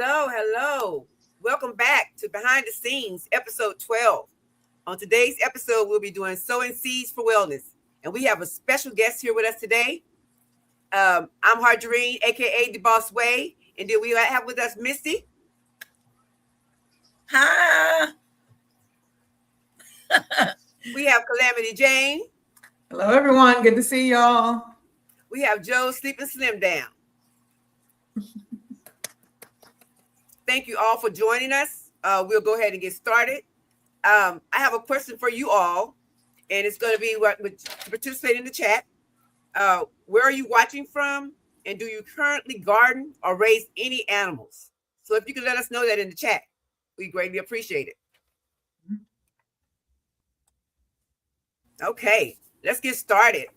Hello. Welcome back to Behind the Scenes, episode 12. On today's episode, we'll be doing Sowing Seeds for Wellness. And we have a special guest here with us today. I'm Harjarene, aka The Boss Way. And then we have with us Misty. Hi. We have Calamity Jane. Hello, everyone. Good to see y'all. We have Joe Sleeping Slim Down. Thank you all for joining us. We'll go ahead and get started. I have a question for you all, and it's going to be to participate in the chat. Where are you watching from, and do you currently garden or raise any animals? So if you can let us know that in the chat, we greatly appreciate it. Okay, let's get started.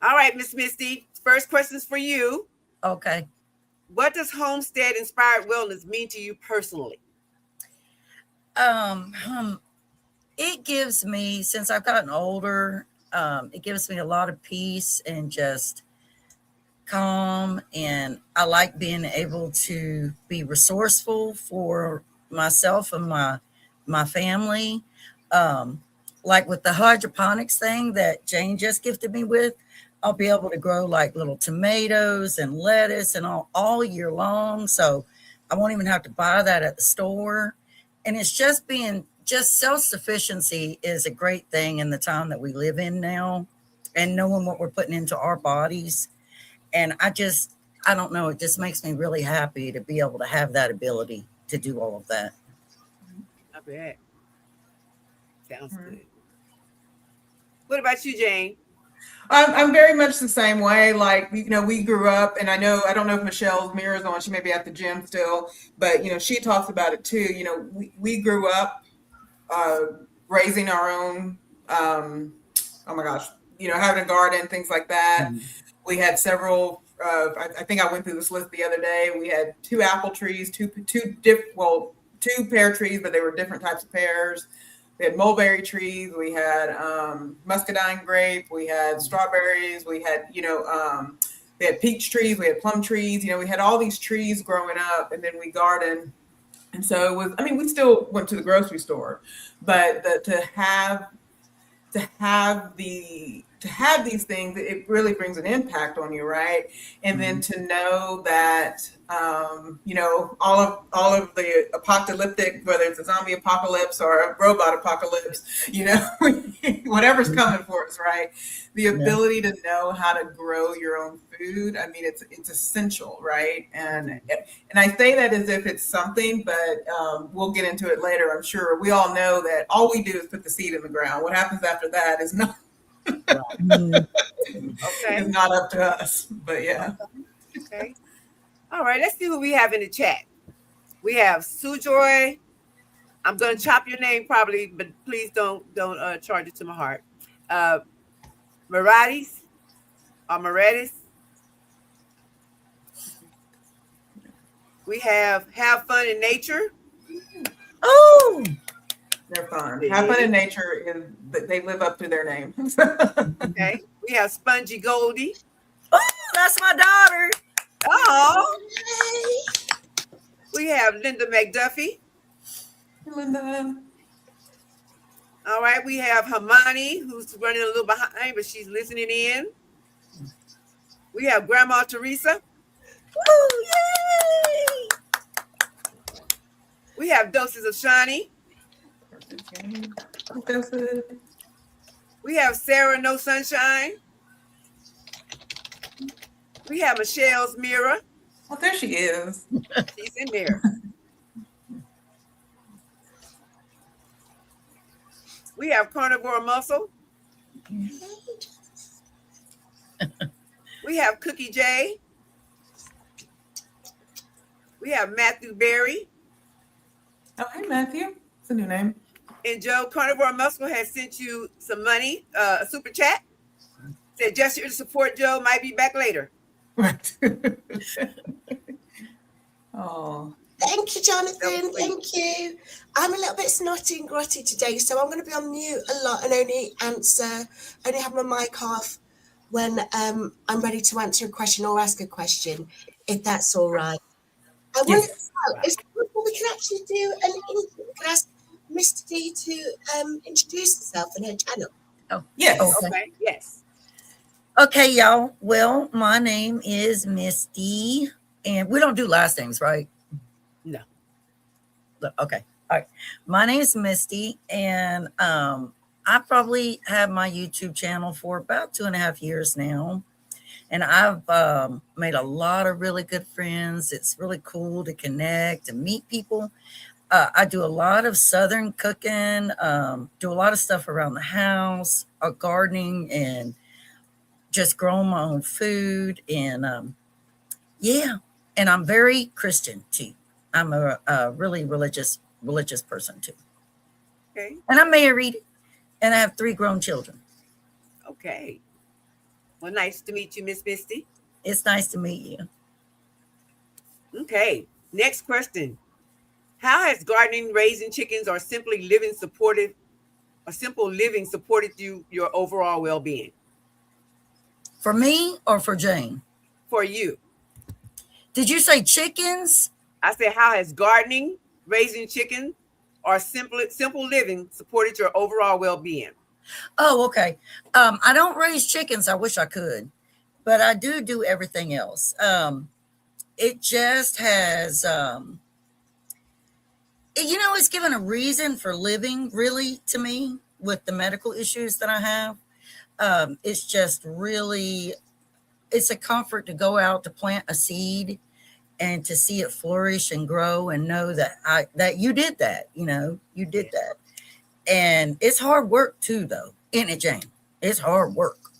All right, Miss Misty, first question's for you. Okay. What does homestead-inspired wellness mean to you personally? It gives me, since I've gotten older, it gives me a lot of peace and just calm. And I like being able to be resourceful for myself and my family. Like with the hydroponics thing that Jane just gifted me with, I'll be able to grow like little tomatoes and lettuce and all year long. So I won't even have to buy that at the store. And it's just self-sufficiency is a great thing in the time that we live in now, and knowing what we're putting into our bodies. And I don't know, it just makes me really happy to be able to have that ability to do all of that. I bet. Sounds good. What about you, Jane? I'm very much the same way. Like, we grew up, and I don't know if Michelle's mirror's on. She may be at the gym still, but, she talks about it too. We grew up raising our own, having a garden, things like that. Mm-hmm. We had several, I think I went through this list the other day. We had 2 apple trees, two pear trees, but they were different types of pears. We had mulberry trees, we had muscadine grape, we had strawberries, we had peach trees, we had plum trees, we had all these trees growing up, and then we gardened. And so it was, we still went to the grocery store, but to have these things, it really brings an impact on you, right? And then to know that, all of the apocalyptic, whether it's a zombie apocalypse or a robot apocalypse, whatever's coming for us, right? The ability to know how to grow your own food, it's essential, right? And I say that as if it's something, but we'll get into it later, I'm sure. We all know that all we do is put the seed in the ground. What happens after that is not. Okay. It's not up to us, but yeah. Okay. All right, let's see what we have in the chat. We have Sujoy. I'm going to chop your name probably, but please don't charge it to my heart. Maratis or Maratis. We have fun in nature. Oh, they're fun. Have fun in nature is that they live up to their name. Okay. We have Spongy Goldie. Oh, that's my daughter. Oh. We have Linda McDuffie. Linda. All right. We have Himani, who's running a little behind, but she's listening in. We have Grandma Teresa. Oh, yay! We have Doses of Shani. We have Sarah No Sunshine. We have Michelle's mirror. Oh, there she is. She's in there. We have Carnivore Muscle. We have Cookie J. We have Matthew Berry. Oh, hey, Matthew. It's a new name. And Joe, Carnivore Muscle has sent you some money, a super chat. Said gesture to support Joe, might be back later. Right. Oh. Thank you, Jonathan. Thank you. I'm a little bit snotty and grotty today, so I'm going to be on mute a lot and only have my mic off when I'm ready to answer a question or ask a question, if that's all right. I wonder Yes. as well, if we can actually do we can ask Misty to introduce herself and her channel. Oh, Yes. okay. Okay. Yes. Okay, y'all. Well, my name is Misty, and we don't do last names, right? No. Okay. All right. My name is Misty, and I probably have my YouTube channel for about 2.5 years now. And I've made a lot of really good friends. It's really cool to connect and meet people. I do a lot of Southern cooking, do a lot of stuff around the house, gardening, and just growing my own food. And yeah, and I'm very Christian too. I'm a really religious person too. Okay. And I'm married, and I have 3 grown children. Okay. Well, nice to meet you, Miss Misty. It's nice to meet you. Okay. Next question. How has gardening, raising chickens, or simply living supported your overall well-being? For me or for Jane? For you. Did you say chickens? I said, how has gardening, raising chickens, or simple living supported your overall well-being? Oh, okay. I don't raise chickens. I wish I could, but I do everything else. It just has, it's given a reason for living, really, to me, with the medical issues that I have. It's just really, it's a comfort to go out to plant a seed and to see it flourish and grow and know that you did that, you did that. And it's hard work too, though, isn't it, Jane? It's hard work.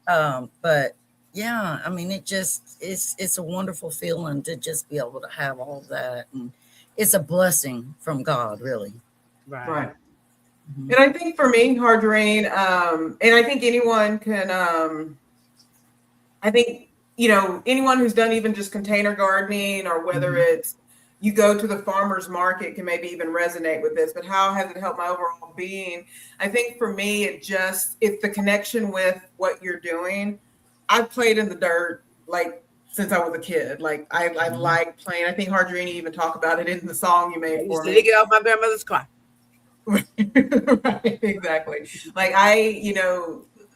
But yeah, I mean, it's a wonderful feeling to just be able to have all of that. And it's a blessing from God, really. Right. Mhm. And I think for me, Harjarene, and I think anyone can, I think, anyone who's done even just container gardening, or whether it's you go to the farmer's market, can maybe even resonate with this. But how has it helped my overall being? I think for me, it's the connection with what you're doing. I've played in the dirt like since I was a kid. Like I like playing. I think Harjarene even talked about it in the song you I made used for to me. dig it off my grandmother's car. Right, exactly. Like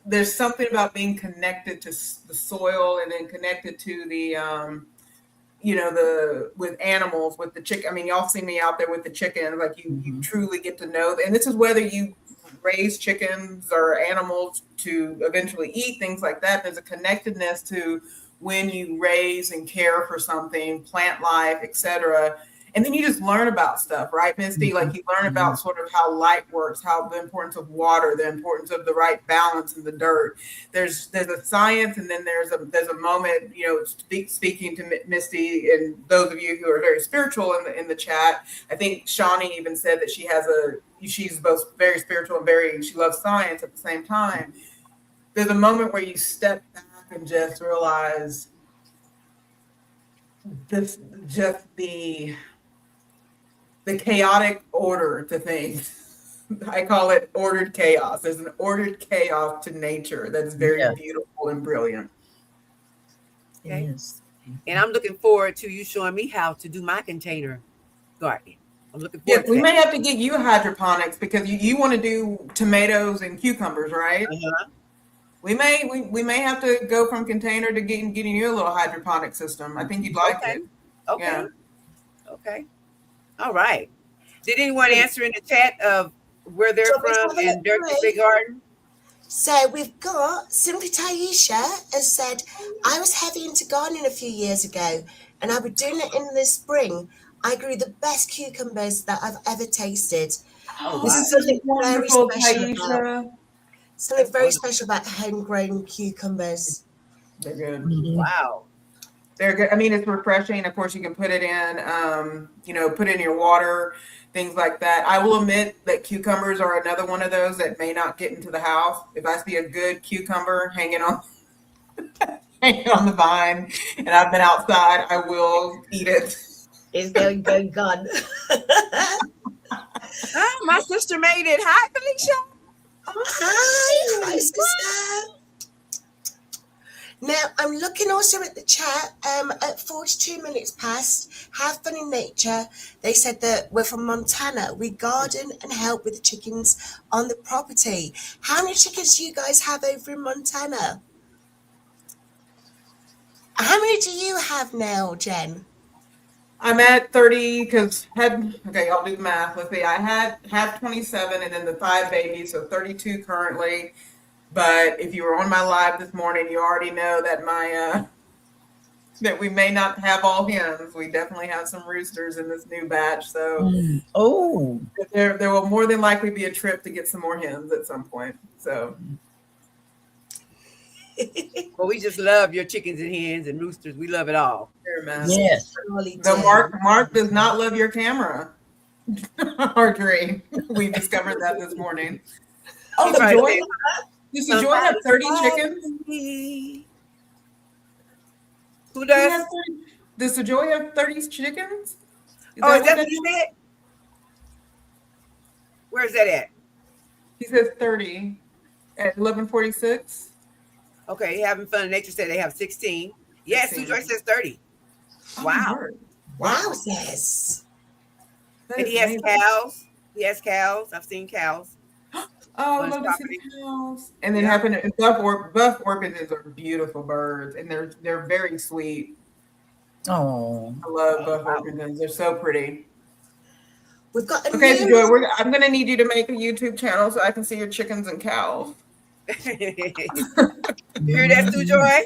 there's something about being connected to the soil, and then connected to the with animals, with the chicken. I mean, y'all see me out there with the chickens. Like you truly get to know. And this is whether you raise chickens or animals to eventually eat, things like that. There's a connectedness to when you raise and care for something, plant life, etc. And then you just learn about stuff, right, Misty? Like you learn about sort of how light works, how the importance of water, the importance of the right balance in the dirt. There's a science, and then there's a moment, speaking to Misty and those of you who are very spiritual in the chat. I think Shawnee even said that she's both very spiritual and she loves science at the same time. There's a moment where you step back and just realize the chaotic order to things. I call it ordered chaos. There's an ordered chaos to nature that is very beautiful and brilliant. Okay. Yes. And I'm looking forward to you showing me how to do my container gardening. I'm looking forward to we that. may have to get you hydroponics, because you want to do tomatoes and cucumbers, right? We may have to go from container to getting you a little hydroponic system. I think you'd like it. Okay. Yeah. Okay. All right. Did anyone answer in the chat of where they're from and their big garden? So we've got Simply Taisha has said, I was heavy into gardening a few years ago, and I've been doing it in the spring. I grew the best cucumbers that I've ever tasted. Oh, This wow. is something Wonderful, very special Taisha. Something very special about homegrown cucumbers. They're good. Wow. They're good. I mean, it's refreshing. Of course, you can put it in, put it in your water, things like that. I will admit that cucumbers are another one of those that may not get into the house. If I see a good cucumber hanging on the vine and I've been outside, I will eat it. It's going gone. Oh, my sister made it. Hi, Felicia. Hi, sister. Now, I'm looking also at the chat. At 42 minutes past, have fun in nature. They said that we're from Montana. We garden and help with the chickens on the property. How many chickens do you guys have over in Montana? How many do you have now, Jen? I'm at 30 because okay, I'll do the math. Let's see. I have 27 and then the 5 babies, so 32 currently. But if you were on my live this morning, you already know that that we may not have all hens. We definitely have some roosters in this new batch. So Oh, there will more than likely be a trip to get some more hens at some point. So Well, we just love your chickens and hens and roosters. We love it all. there, man. yes. Surely Though do. Mark does not love your camera. Harjarene. We discovered that this morning. Oh, He probably Joy. said, Does the Joy have 30 "Somebody chickens? love me." Who He does? has 30 Does the Joy have 30 chickens? Oh, is that what what you said? Where's that at? He says 30 at 11:46. Okay, having fun in nature said they have 16. Yes, 16. Sue Joy says 30. Wow. Wowzers. And he has cows. He has cows. I've seen cows. Oh, I on his love to see property. the cows. And then Yeah. buff orchids are beautiful birds, and they're very sweet. Oh, I love buff orchids. They're so pretty. We've got a Okay, so new Joy, I'm going to need you to make a YouTube channel so I can see your chickens and cows. You hear that, Sue Joy?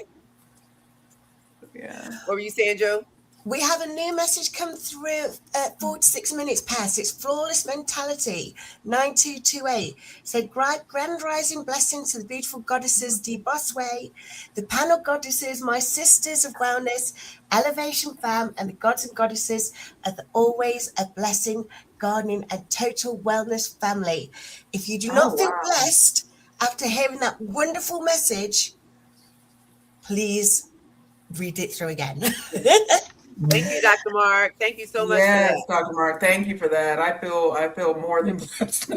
Yeah. What were you saying, Joe? We have a new message come through at 46 minutes past. It's Flawless Mentality 9228. Said, grand rising blessings to the beautiful goddesses, D Bosway, the panel goddesses, my sisters of wellness, Elevation Fam, and the gods and goddesses of the always a blessing, gardening, and total wellness family. If you do not feel blessed after hearing that wonderful message, please read it through again. Thank you, Dr. Mark. Thank you so much Yes, for that. Dr. Mark. Thank you for that. I feel more than blessed.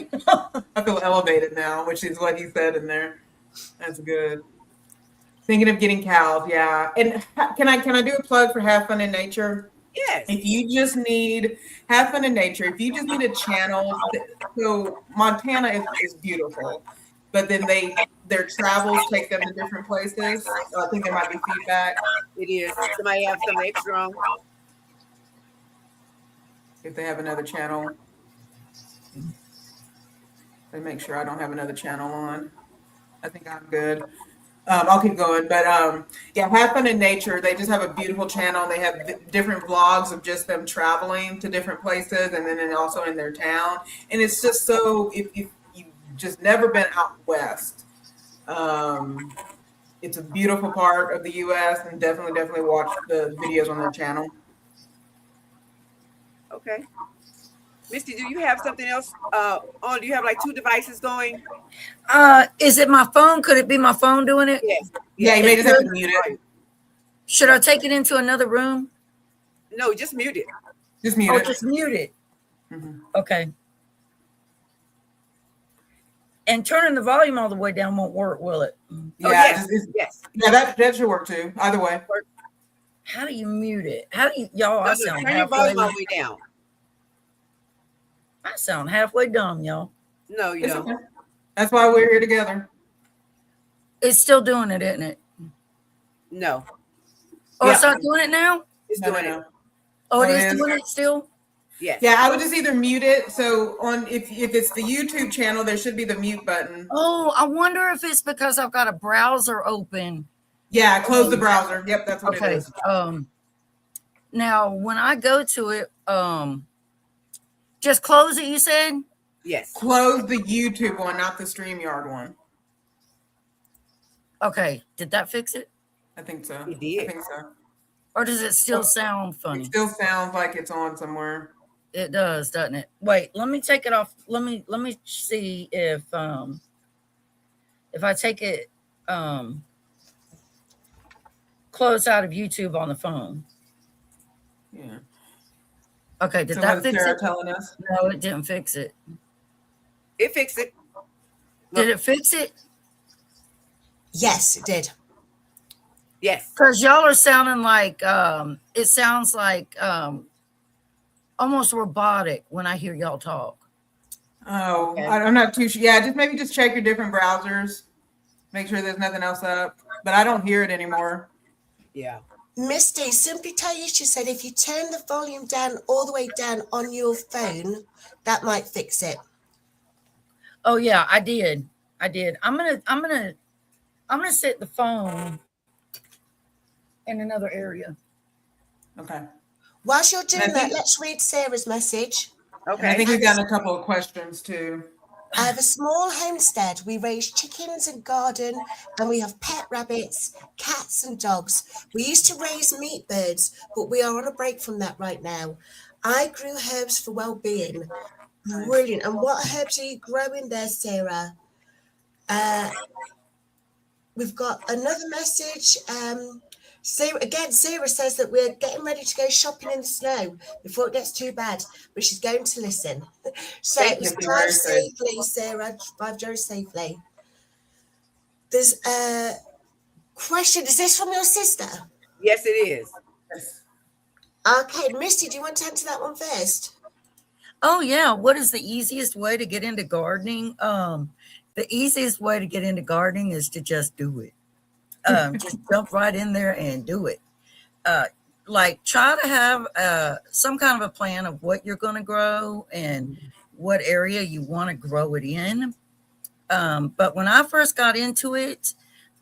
I feel elevated now, which is what he said in there. That's good. Thinking of getting cows, yeah. And can I do a plug for Have Fun in Nature? Yes. If you just need Have Fun in Nature, if you just need a channel, so Montana is beautiful, but then their travels take them to different places. So I think there might be feedback. It is. Somebody have some extra on. If they have another channel. Let me make sure I don't have another channel on. I think I'm good. I'll keep going, but yeah, Have Fun in Nature. They just have a beautiful channel. They have different vlogs of just them traveling to different places, and then also in their town. And it's just so if you've just never been out west, it's a beautiful part of the U.S. and definitely watch the videos on their channel. Okay. Misty, do you have something else on? Do you have like 2 devices going? is it my phone? Could it be my phone doing it? Yes. Yeah, you may just have to mute it. Should I take it into another room? No, just mute it. Just mute Oh, it. just mute it. Mhm. Okay. And turning the volume all the way down won't work, will it? Oh, Yeah, yes. yeah, that should work too. Either way. How do you mute it? How do you, y'all? I sound Turn your halfway. volume all the way down. I sound halfway dumb, y'all. No, you It's don't. okay. That's why we're here together. It's still doing it, isn't it? No, Oh, it's Yeah. not doing it now? it's No, doing no, it. no. Oh, it Oh, is it is? doing it still? Yes. Yeah, I would just either mute it. So if it's the YouTube channel, there should be the mute button. Oh, I wonder if it's because I've got a browser open. Yeah, close the browser. Yep, that's what it Okay. is. Now when I go to it, just close it, you said? Yes. Close the YouTube one, not the StreamYard one. Okay. Did that fix it? I think so. It did. I think so. Or does it still sound It funny? still sounds like it's on somewhere. It does, doesn't it? Wait, let me take it off. Let me see if I take it close out of YouTube on the phone. Yeah. Okay, did So that what's fix Sarah it? telling us? No, it didn't fix it. It fixed it. Did it fix it? Yes, it did. Yes. Because y'all are sounding like it sounds like almost robotic when I hear y'all talk. Oh, Okay. I'm not too sure. Yeah, just check your different browsers. Make sure there's nothing else up. But I don't hear it anymore. Yeah. Misty, Simply Taisha said if you turn the volume down all the way down on your phone, that might fix it. Oh yeah, I did. I'm gonna set the phone in another area. Okay. Whilst you're doing And I that, think, let's read Sarah's message. and I Okay. think we've gotten a couple of questions too. I have a small homestead. We raise chickens and garden, and we have pet rabbits, cats, and dogs. We used to raise meat birds, but we are on a break from that right now. I grew herbs for well-being. Brilliant. And what herbs are you growing there, Sarah? We've got another message. Sarah says that we're getting ready to go shopping in the snow before it gets too bad, but she's going to listen. So Thank you. drive safely, Sarah. Drive very safely. There's a question. Is this from your sister? Yes, it is. Yes. Okay, Misty, do you want to answer that one first? Oh yeah, what is the easiest way to get into gardening? The easiest way to get into gardening is to just do it. Just jump right in there and do it. Like try to have some kind of a plan of what you're going to grow and what area you want to grow it in. But when I first got into it,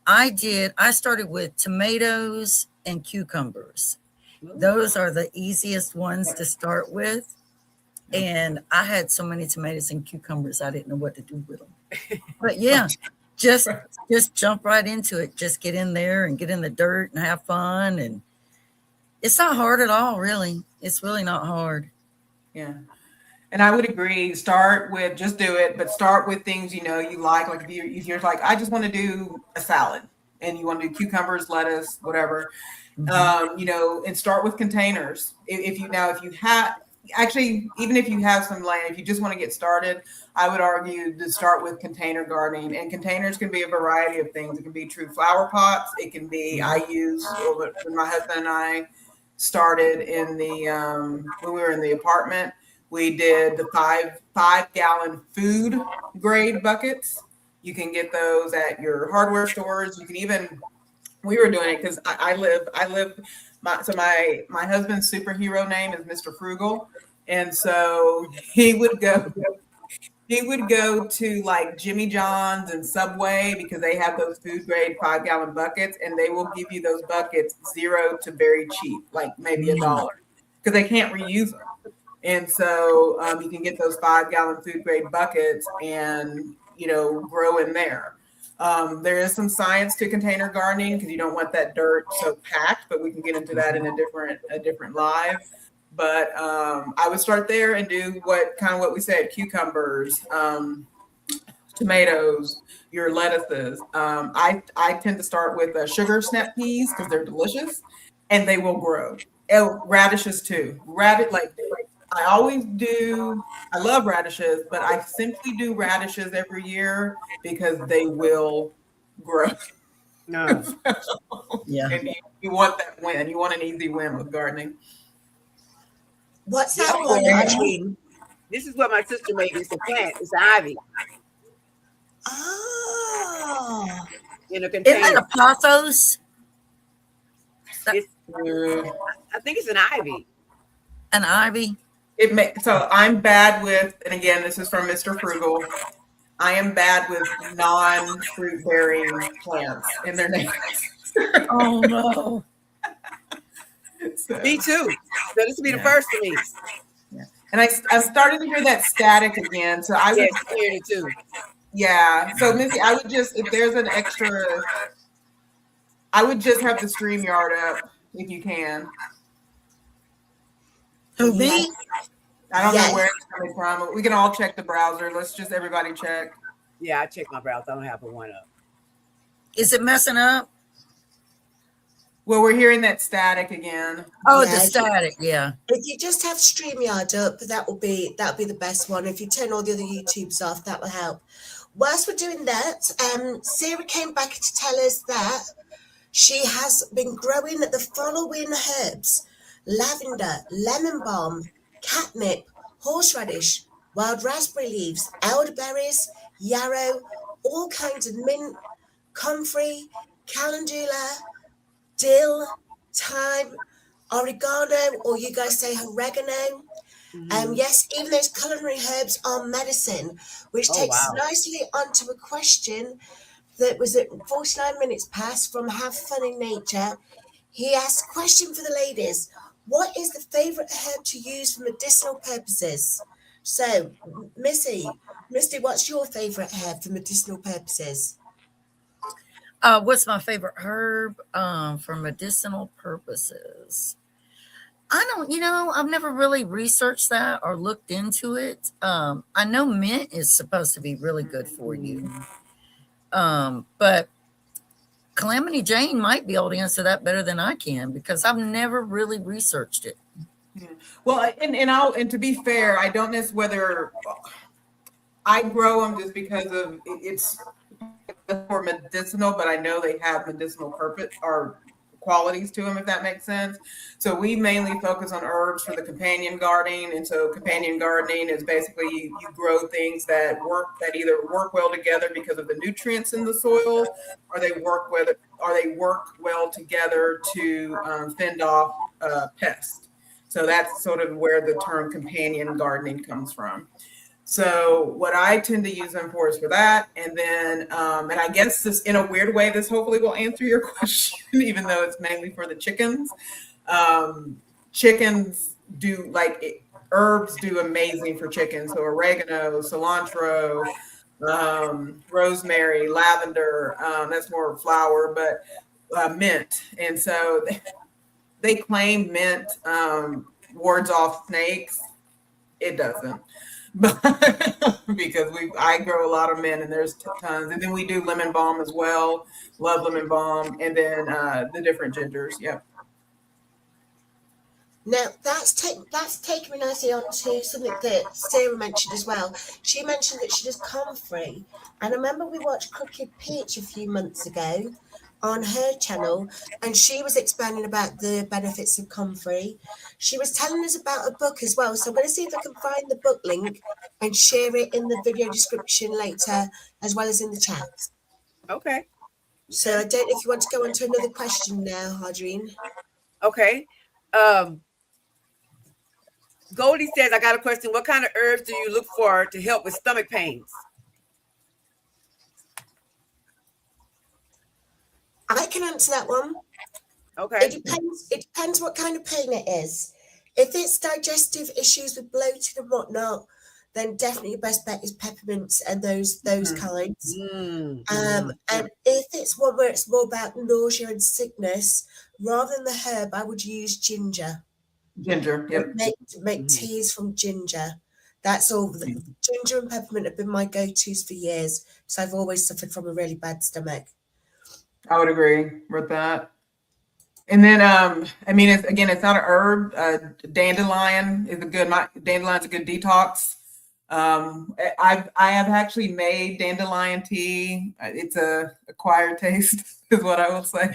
I started with tomatoes and cucumbers. Those are the easiest ones to start with. And I had so many tomatoes and cucumbers, I didn't know what to do with them. But yeah, just jump right into it. Just get in there and get in the dirt and have fun. And it's not hard at all, really. It's really not hard. Yeah. And I would agree. Start with just do it, but start with things you like. Like if you're like, I just want to do a salad, and you want to do cucumbers, lettuce, whatever. And start with containers. If you have actually, even if you have some land, if you just want to get started, I would argue to start with container gardening. And containers can be a variety of things. It can be true flower pots. It can be when my husband and I started in the when we were in the apartment. We did the five-gallon food grade buckets. You can get those at your hardware stores. You can even, we were doing it because my husband's superhero name is Mr. Frugal. And so he would go to like Jimmy John's and Subway because they have those food grade 5-gallon buckets, and they will give you those buckets $0 to very cheap, like maybe $1, because they can't reuse them. And so you can get those 5-gallon food grade buckets and, grow in there. There is some science to container gardening because you don't want that dirt so packed, but we can get into that in a different live. But I would start there and do what we said: cucumbers, tomatoes, your lettuces. I tend to start with sugar snap peas because they're delicious and they will grow. Radishes too. I always do. I love radishes, but I simply do radishes every year because they will grow. No. Yeah. And you want that win. You want an easy win with gardening. What's that one, Harjarene? This is what my sister made. It's a plant. It's an ivy Oh. in a Isn't container. that a pothos? I think it's an ivy. An ivy? So I'm bad with, and again, this is from Mr. Frugal. I am bad with non-fruit bearing plants in their names. Oh no. So, Me too. So this will be the first for me. and I'm starting to hear that static again. So I would, Yes, I'm hearing it too. yeah. So Missy, I would just, if there's an extra, I would just have the StreamYard up if you can. Who me? I don't know where it's coming from. We can all check the browser. Let's just everybody check. Yeah, I checked my browser. I don't have one up. Is it messing up? Well, we're hearing that static again. Oh, Yeah, the static, yeah. If you just have StreamYard up, that'll be the best one. If you turn all the other YouTubes off, that will help. Whilst we're doing that, Sarah came back to tell us that She has been growing the following herbs: lavender, lemon balm, catnip, horseradish, wild raspberry leaves, elderberries, yarrow, all kinds of mint, comfrey, calendula, dill, thyme, oregano, or you guys say oregano. Yes, even those culinary herbs are medicine, which Oh, takes us wow. nicely onto a question that was at 49 minutes past from Have Fun in Nature. He asked a question for the ladies. What is the favourite herb to use for medicinal purposes? So, Misty, what's your favourite herb for medicinal purposes? What's my favorite herb for medicinal purposes? I don't, I've never really researched that or looked into it. I know mint is supposed to be really good for you. But Calamity Jane might be able to answer that better than I can because I've never really researched it. Yeah. Well, and to be fair, I don't know whether I grow them just because of it's for medicinal, but I know they have medicinal purpose or qualities to them, if that makes sense. So we mainly focus on herbs for the companion gardening, and so companion gardening is basically you grow things that either work well together because of the nutrients in the soil, or they work well together to fend off pests. So that's sort of where the term companion gardening comes from. So what I tend to use them for is for that. And then, and I guess this, in a weird way, this hopefully will answer your question, even though it's mainly for the chickens. Chickens do herbs do amazing for chickens. So oregano, cilantro, rosemary, lavender, that's more flower, but mint. And so they claim mint wards off snakes. It doesn't. But because I grow a lot of mint and there's tons, and then we do lemon balm as well. Love lemon balm, and then the different gingers. Yep. Now that's taken me nicely on to something that Sarah mentioned as well. She mentioned that she does comfrey, and I remember we watched Crooked Peach a few months ago on her channel, and she was explaining about the benefits of comfrey. She was telling us about a book as well, so I'm going to see if I can find the book link and share it in the video description later, as well as in the chat. Okay. So I don't know if you want to go on to another question now, Harjarene. Okay. Goldie says, I got a question. What kind of herbs do you look for to help with stomach pains? I can answer that one. Okay. It depends what kind of pain it is. If it's digestive issues with bloating and whatnot, then definitely your best bet is peppermints and those kinds. And if it's one where it's more about nausea and sickness, rather than the herb, I would use ginger. Ginger, yep. Make teas from ginger. That's all. Ginger and peppermint have been my go-tos for years, because I've always suffered from a really bad stomach. I would agree with that. And then, I mean, it's not an herb. Dandelion is dandelion's a good detox. I have actually made dandelion tea. It's a acquired taste, is what I will say.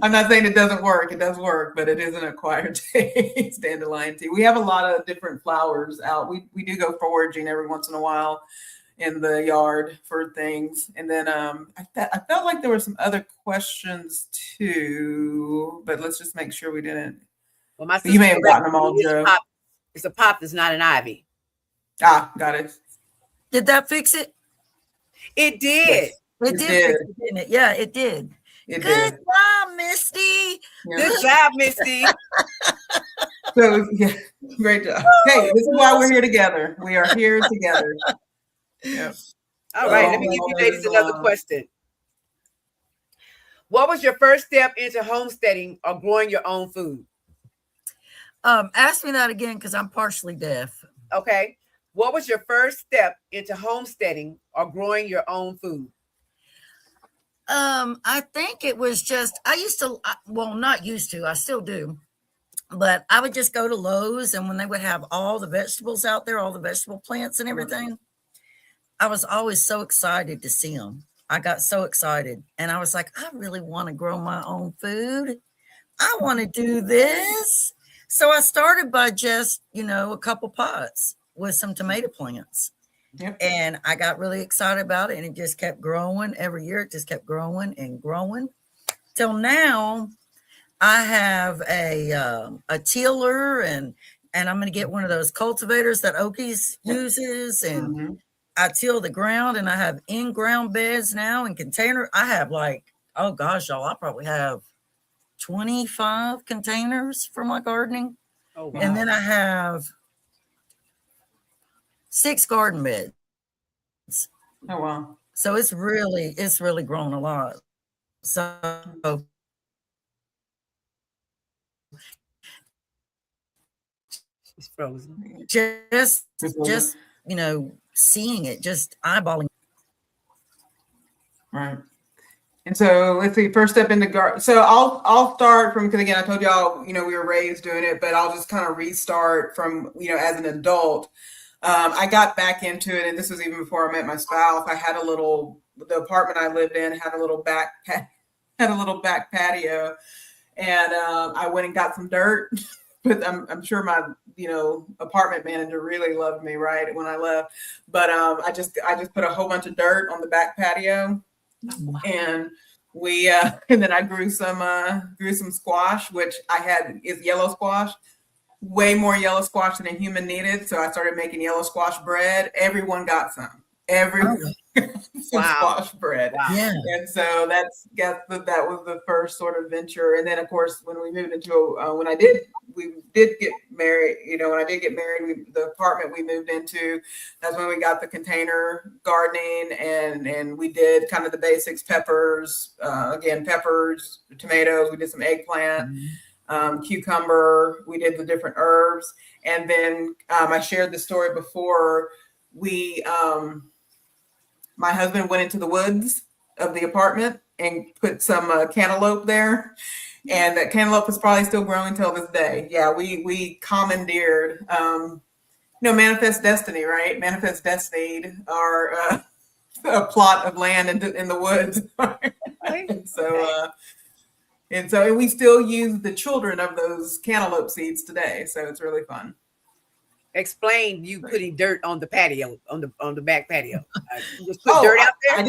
I'm not saying it doesn't work. It does work, but it is an acquired taste, dandelion tea. We have a lot of different flowers out. We do go foraging every once in a while in the yard for things. And then I felt like there were some other questions too, but let's just make sure we didn't. Well, my you may have gotten them all, Joe. It's a pop that's not an ivy. Ah, got it. Did that fix it? It did. It did fix it, didn't it? Yeah, it did. Good job, Misty. Yeah. Good job, Misty. So, yeah, great job. Hey, this is why we're here together. We are here together. Yeah. All right, let me give you ladies another question. What was your first step into homesteading or growing your own food? Ask me that again, because I'm partially deaf. Okay. What was your first step into homesteading or growing your own food? I think it was just, I still do, but I would just go to Lowe's, and when they would have all the vegetables out there, all the vegetable plants and everything, I was always so excited to see them. I got so excited and I was like, I really want to grow my own food. I want to do this. So I started by just, a couple pots with some tomato plants. Yep. And I got really excited about it, and it just kept growing every year. It just kept growing and growing till now. I have a tiller, and I'm going to get one of those cultivators that Okies uses, and I till the ground, and I have in-ground beds now and container. I have oh gosh, y'all, I probably have 25 containers for my gardening. Oh, wow. And then I have 6 garden beds. Oh, wow. So it's really grown a lot. So It's frozen. just seeing it, just eyeballing. Right. And so let's see, first step in the garden. So I'll start from, because again, I told y'all, we were raised doing it, but I'll just kind of restart from, as an adult. I got back into it, and this was even before I met my spouse. I had the apartment I lived in had a little back patio, and I went and got some dirt. But I'm sure my apartment manager really loved me right when I left. But I just put a whole bunch of dirt on the back patio, and we and then I grew some squash, which is yellow squash. Way more yellow squash than a human needed. So I started making yellow squash bread. Everyone got some. Everyone some squash bread. Wow. Yeah. And so that was the first sort of venture. And then of course, when we moved into we did get married, when I did get married, the apartment we moved into, that's when we got the container gardening, and we did kind of the basics, peppers, tomatoes, we did some eggplant. Cucumber, we did the different herbs. And then I shared the story before. My husband went into the woods of the apartment and put some cantaloupe there. And that cantaloupe is probably still growing till this day. Yeah, we commandeered, Manifest Destiny, right? Manifest Destiny, our a plot of land in the woods. And so we still use the children of those cantaloupe seeds today. So it's really fun. Explain you putting dirt on the patio, on the back patio. You just put dirt out there? I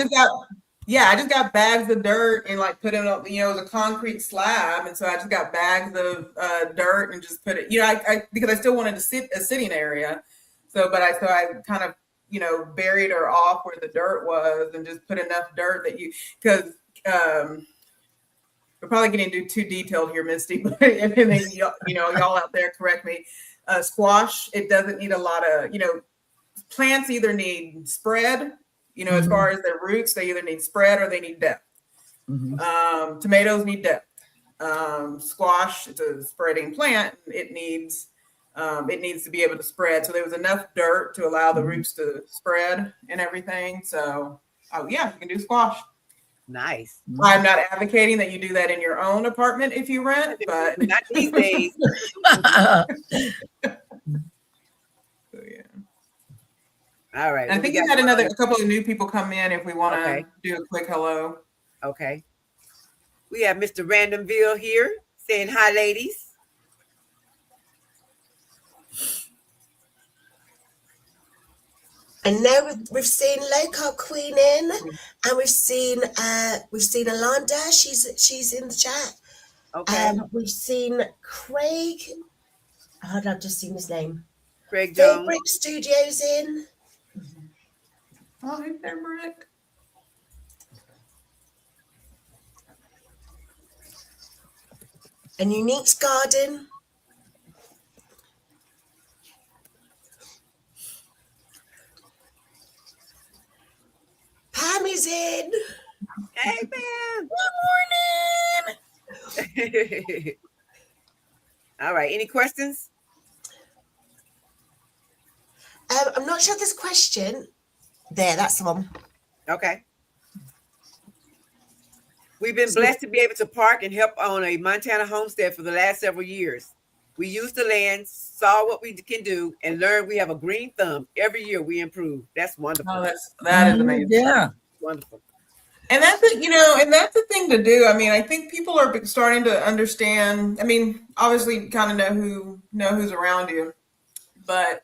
just got bags of dirt and put it up, it was a concrete slab. And so I just got bags of dirt and just put it, because I still wanted a sitting area. So I kind of, buried her off where the dirt was and just put enough dirt because we're probably getting too detailed here, Misty, but and then y'all out there correct me. Squash, it doesn't need a lot of, plants either need spread, as far as their roots, they either need spread or they need depth. Tomatoes need depth. Squash, it's a spreading plant. It needs to be able to spread. So there was enough dirt to allow the roots to spread and everything. So you can do squash. Nice. I'm not advocating that you do that in your own apartment if you rent, but not these days. So, yeah. All right. I think we had a couple of new people come in if we want to do a quick hello. Okay. We have Mr. Randomville here saying hi, ladies. And now we've seen Local Queen in, and we've seen Alanda. She's in the chat. Okay. We've seen Craig. I've just seen his name. Craig Jones. Brick Studios in. Oh, hey there, Brick. And Unique's Garden. Pam is in. Hey, Pam. Good morning. All right. Any questions? I'm not sure this question. There, that's the one. Okay. We've been blessed to be able to park and help on a Montana homestead for the last several years. We used the land, saw what we can do, and learned we have a green thumb. Every year we improve. That's wonderful. Oh, that is amazing. Yeah. Wonderful. And that's it, and that's the thing to do. I mean, I think people are starting to understand. I mean, obviously, you kind of know who's around you, but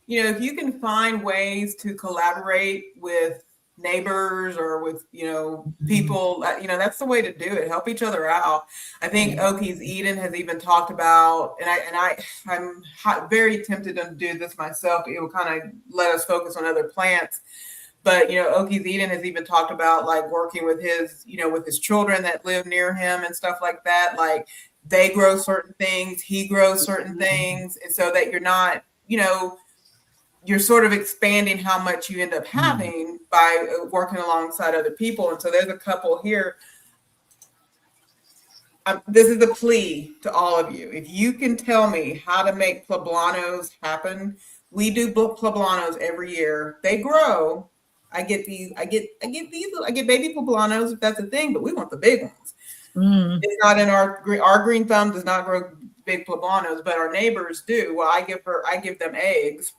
if you can find ways to collaborate with neighbors or with people, that's the way to do it. Help each other out. I think Okies Eden has even talked about, I'm very tempted to do this myself. It will kind of let us focus on other plants. But Okies Eden has even talked about like working with his children that live near him and stuff like that. Like they grow certain things, he grows certain things, and so that you're not, you're sort of expanding how much you end up having by working alongside other people. And so there's a couple here. This is a plea to all of you. If you can tell me how to make poblanos happen, we do poblanos every year. They grow. I get these. I get baby poblanos if that's a thing, but we want the big ones. It's not in our green thumb does not grow big poblanos, but our neighbors do. Well, I give them eggs,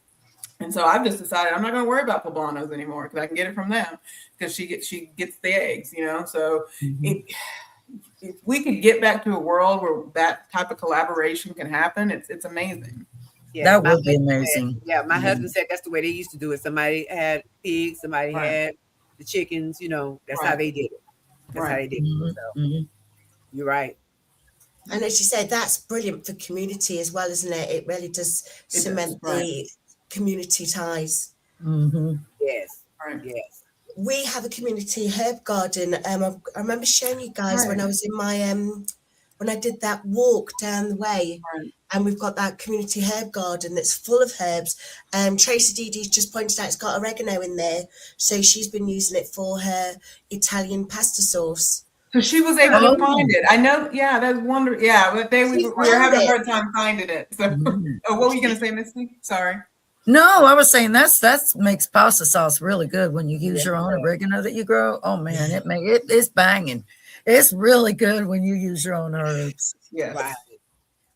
and so I've just decided I'm not going to worry about poblanos anymore because I can get it from them because she gets the eggs, So if we could get back to a world where that type of collaboration can happen, it's amazing. Yeah, that would be amazing. My husband said that's the way they used to do it. Somebody had pigs, somebody had the chickens. That's how they did it. That's how they did it. So, you're right. And as you say, that's brilliant for community as well, isn't it? It really does cement the community ties. Yes. Right. Yes. We have a community herb garden. I remember showing you guys when I was in my when I did that walk down the way. And we've got that community herb garden that's full of herbs. Tracy Didi's just pointed out it's got oregano in there. So she's been using it for her Italian pasta sauce. So she was able to find it. I know. Yeah, that's wonderful. Yeah, but we were having a hard time finding it. So, what were you going to say, Misty? Sorry. No, I was saying that makes pasta sauce really good when you use your own oregano that you grow. Oh man, it's banging. It's really good when you use your own herbs. Yes.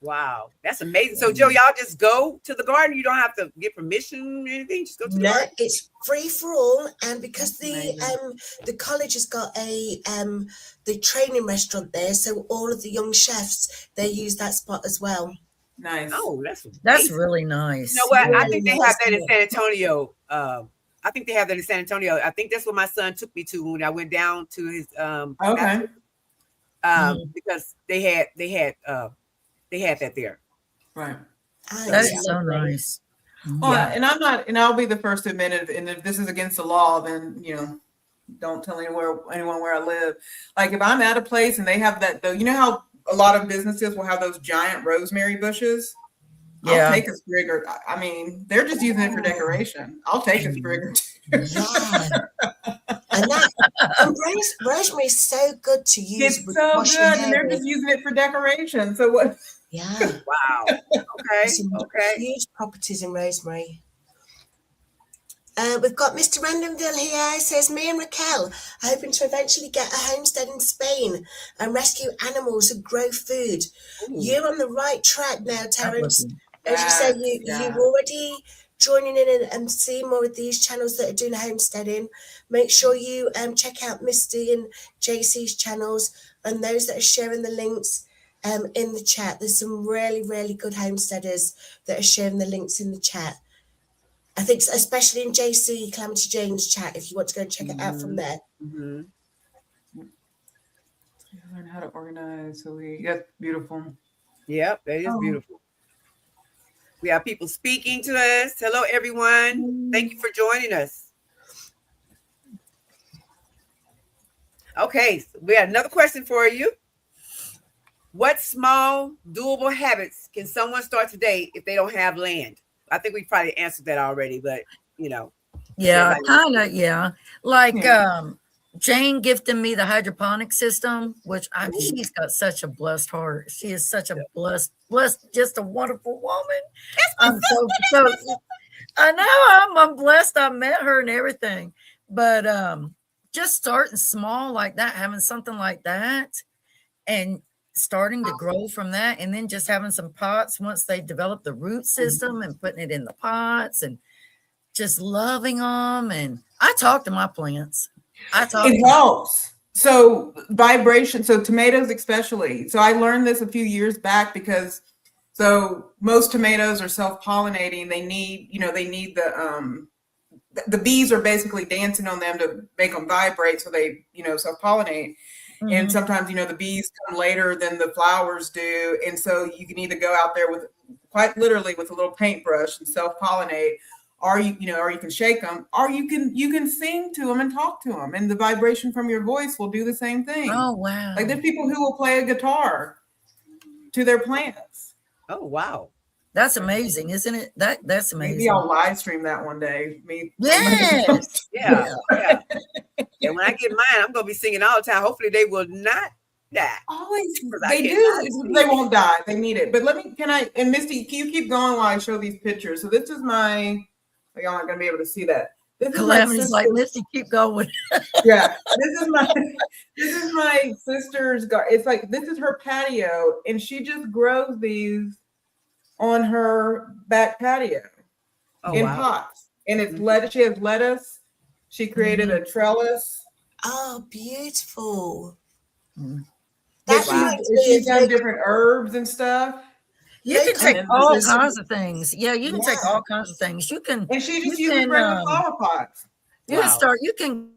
Wow, that's amazing. So, Joe, y'all just go to the garden. You don't have to get permission or anything. Just go to the garden. It's free for all, and because the college has got the training restaurant there, so all of the young chefs they use that spot as well. Nice. Oh, that's really nice. You know what? I think they have that in San Antonio. I think they have that in San Antonio. I think that's what my son took me to when I went down to his because they had that there. Right. That is so nice. Well, and I'll be the first to admit it. And if this is against the law, then don't tell anyone where I live. Like if I'm at a place and they have that, though, how a lot of businesses will have those giant rosemary bushes. I'll take a sprig or, I mean, they're just using it for decoration. I'll take a sprig or two. And rosemary is so good to use. It's so good, and they're just using it for decoration. So what? Yeah. Wow. Okay. Huge properties in rosemary. We've got Mr. Randomville here. Says, me and Raquel are hoping to eventually get a homestead in Spain and rescue animals and grow food. Ooh. You're on the right track now, Terence. As you said, you're already joining in and seeing more of these channels that are doing homesteading. Make sure you check out Misty and JC's channels and those that are sharing the links in the chat. There's some really, really good homesteaders that are sharing the links in the chat. I think especially in JC Calamity Jane's chat, if you want to go and check it out from there. Learn how to organize. So that's beautiful. Yep, that is beautiful. We have people speaking to us. Hello, everyone. Thank you for joining us. Okay, so we have another question for you. What small, doable habits can someone start today if they don't have land? I think we probably answered that already, but Yeah, kind of, yeah. Like Jane gifted me the hydroponic system, which she's got such a blessed heart. She is such a blessed, just a wonderful woman. I'm so I know I'm blessed. I met her and everything, but just starting small like that, having something like that, and starting to grow from that, and then just having some pots once they develop the root system and putting it in the pots and just loving them. And I talk to my plants. I talk It helps. So vibration, so tomatoes especially. So I learned this a few years back because so most tomatoes are self-pollinating. They need, they need the bees are basically dancing on them to make them vibrate so they, self-pollinate. And Mhm. sometimes, the bees come later than the flowers do. And so you can either go out there with quite literally with a little paintbrush and self-pollinate, or or you can shake them, or you can sing to them and talk to them. And the vibration from your voice will do the same thing. Oh wow. Like there's people who will play a guitar to their plants. Oh, wow. That's amazing, isn't it? That's amazing. Maybe I'll live stream that one day. Yes. Yeah. Yeah. And when I get mine, I'm going to be singing all the time. Hopefully they will not die. Always, 'Cause I they cannot do. see They it. won't die. They need it. But and Misty, can you keep going while I show these pictures? So this is y'all aren't going to be able to see that. This is my Calamity's like, sister's- Misty, keep going. Yeah, this is my sister's garden. It's like, this is her patio, and she just grows these on her back patio Oh, in wow. pots. And it's lettuce. She has lettuce. She created a trellis. Oh, beautiful. Mm. That Wow. reminds me She's done of different herbs and stuff. You can Local take And all this is- kinds of things. Yeah, you can take Yeah. all kinds of things. You can And she just You uses can, regular flower pots. you can Wow. start you can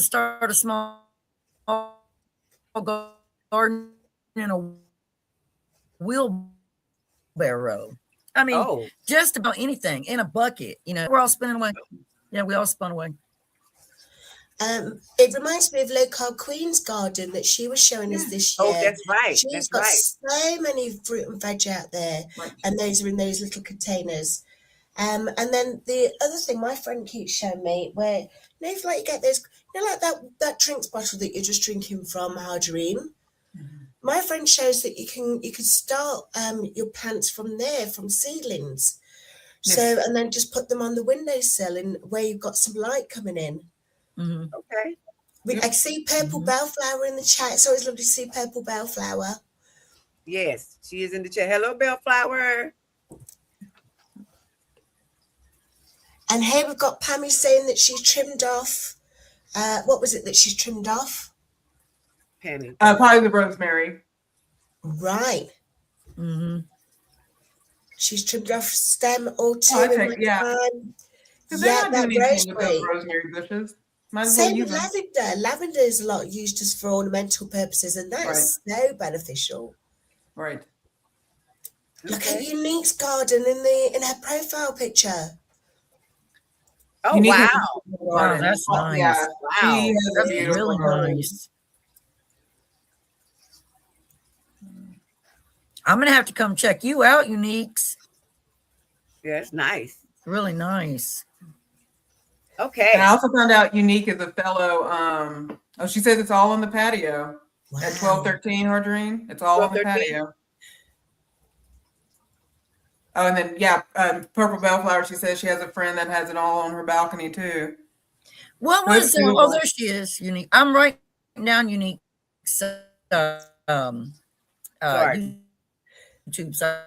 start a small garden in a wheelbarrow. I mean, Oh, just about anything in a bucket. We're all spinning away. Yeah, we all spun away. it reminds me of local Queen's garden that she was showing us this year. oh, that's right. She's That's got right. so many fruit and veg out there, Right. and those are in those little containers. And then the other thing my friend keeps showing me, where if like you get those, like that drinks bottle that you're just drinking from Harjarene. My friend shows that you can start your plants from there, from seedlings. So Yes. and then just put them on the windowsill and where you've got some light coming in. Mhm. Okay. I see purple bellflower in the chat. It's always lovely to see purple bellflower. Yes, she is in the chat. Hello, Bellflower. And here we've got Pammy saying that she's trimmed off. What was it that she's trimmed off? Pammy. Probably the rosemary. Right. Mhm. She's trimmed off stem or two. Oh, I in take- my yeah. time. Because they're Yeah, not that doing anything with rosemary. those rosemary bushes. Might as well Same use with them. lavender. Lavender is a lot used as for ornamental purposes, and that's so beneficial. Right. Look at Okay. Unique's garden in her profile picture. Oh, Unique wow. has a beautiful Wow, garden. that's nice. Yeah, Wow. she has a That's beautiful really garden. nice. I'm gonna have to come check you out, Uniques. Yeah, it's nice. Really nice. Okay. And I also found out Unique is a fellow. She says it's all on the patio Wow. at 1213 Harjarene. It's all on the 1213? patio. Oh, and then purple bellflower. She says she has a friend that has it all on her balcony too. What That's was beautiful. there she is, Unique. I'm writing down Unique Sorry. YouTube site.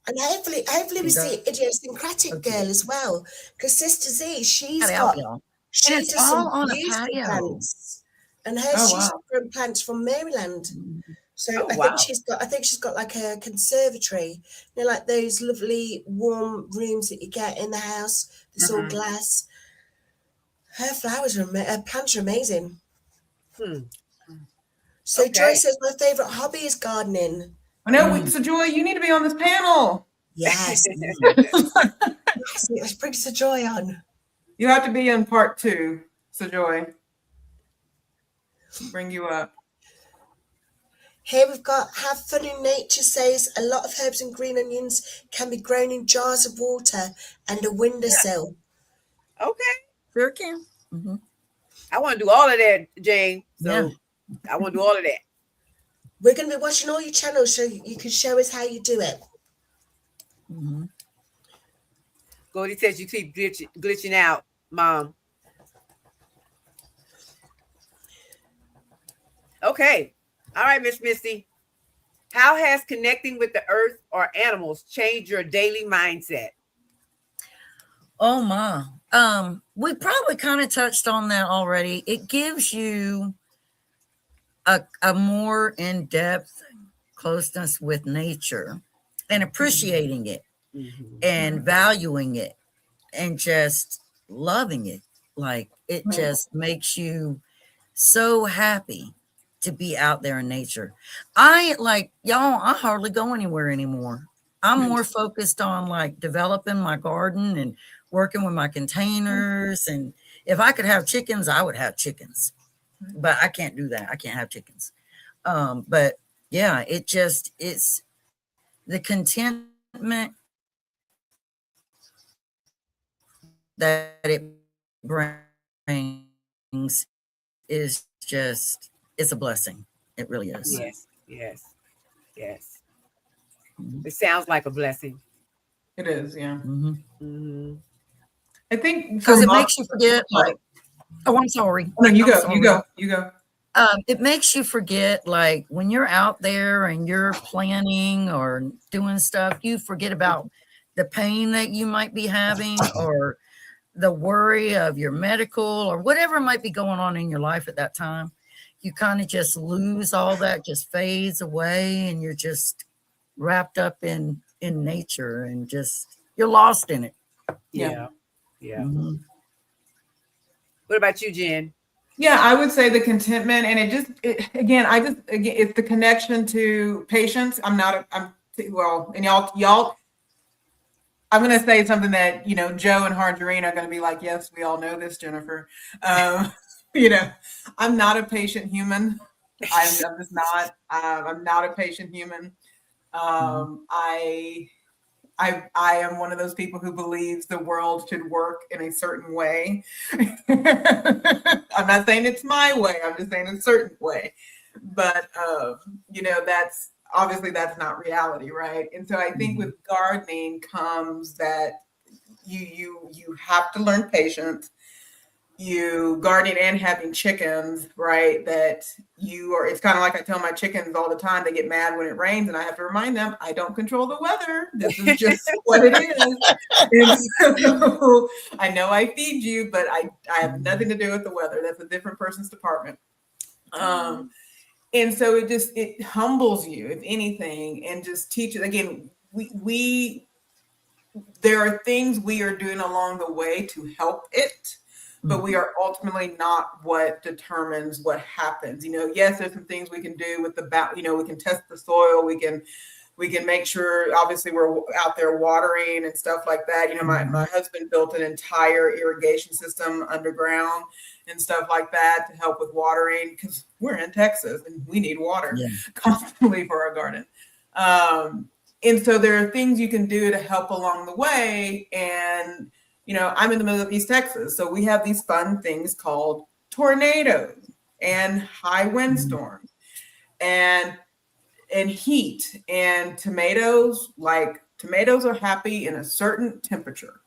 And hopefully we see idiosyncratic Okay. girl as well, because Sister Z, she's Out, got y'all. she And it's does some all on a beautiful patio. plants, and Oh, she's wow. grown plants from Maryland. So Oh, I wow. think she's got like a conservatory, like those lovely warm rooms that you get in the house. That's all Mhm. glass. Her plants are amazing. So Okay. Joy says my favorite hobby is gardening. I know. So Joy, you need to be on this panel. Yes, let's bring Sir Joy on. You have to be in part 2, so Joy. Bring you up. Here we've got Have Fun in Nature says a lot of herbs and green onions can be grown in jars of water and a windowsill. Okay. Sure can. Mhm. I want to do all of that, Jane. So Yeah. I want to do all of that. We're going to be watching all your channels so you can show us how you do it. Mhm. Goldie says you keep glitching out, Mom. Okay. All right, Miss Misty. How has connecting with the earth or animals changed your daily mindset? Oh my. We probably kind of touched on that already. It gives you a more in-depth closeness with nature and appreciating it Mhm. and valuing it and just loving it. Like it Right. just makes you so happy to be out there in nature. I like y'all, I hardly go anywhere anymore. I'm more focused on like developing my garden and working with my containers. And if I could have chickens, I would have chickens. But I can't do that. I can't have chickens. But yeah, it's the contentment that it brings is just it's a blessing. It really is. Yes, yes, yes. Mhm. It sounds like a blessing. It is, yeah. Mhm. Mhm. I think for Because it mom, makes you forget, like, oh, I'm sorry. no, you I'm go, you sorry. go, you go. It makes you forget, like, when you're out there and you're planning or doing stuff, you forget about the pain that you might be having or the worry of your medical or whatever might be going on in your life at that time. You kind of just lose all that, just fades away, and you're just wrapped up in nature and just you're lost in it. Yeah. Yeah, yeah. Mhm. What about you, Jen? Yeah, I would say the contentment, and again, it's the connection to patience. Well, and y'all, I'm going to say something that, Joe and Harjarene are going to be like, yes, we all know this, Jennifer. Um, you know, I'm not a patient human. I'm just not. I'm not a patient human. Mhm. I am one of those people who believes the world should work in a certain way. I'm not saying it's my way. I'm just saying a certain way. But that's obviously that's not reality, right? And so I think Mhm. with gardening comes that you have to learn patience. You gardening and having chickens, right? That it's kind of like I tell my chickens all the time, they get mad when it rains, and I have to remind them, I don't control the weather. This is just what it is. And so I know I feed you, but I have nothing to do with the weather. That's a different person's department. And so it humbles you, if anything, and just teaches again, we there are things we are doing along the way to help it, but we are ultimately not what determines what happens. Yes, there's some things we can do with we can test the soil, we can make sure, obviously, we're out there watering and stuff like that. My husband built an entire irrigation system underground and stuff like that to help with watering, because we're in Texas and we need water Yeah. constantly for our garden. And so there are things you can do to help along the way. And, I'm in the middle of East Texas. So we have these fun things called tornadoes and high windstorms and heat. And tomatoes are happy in a certain temperature.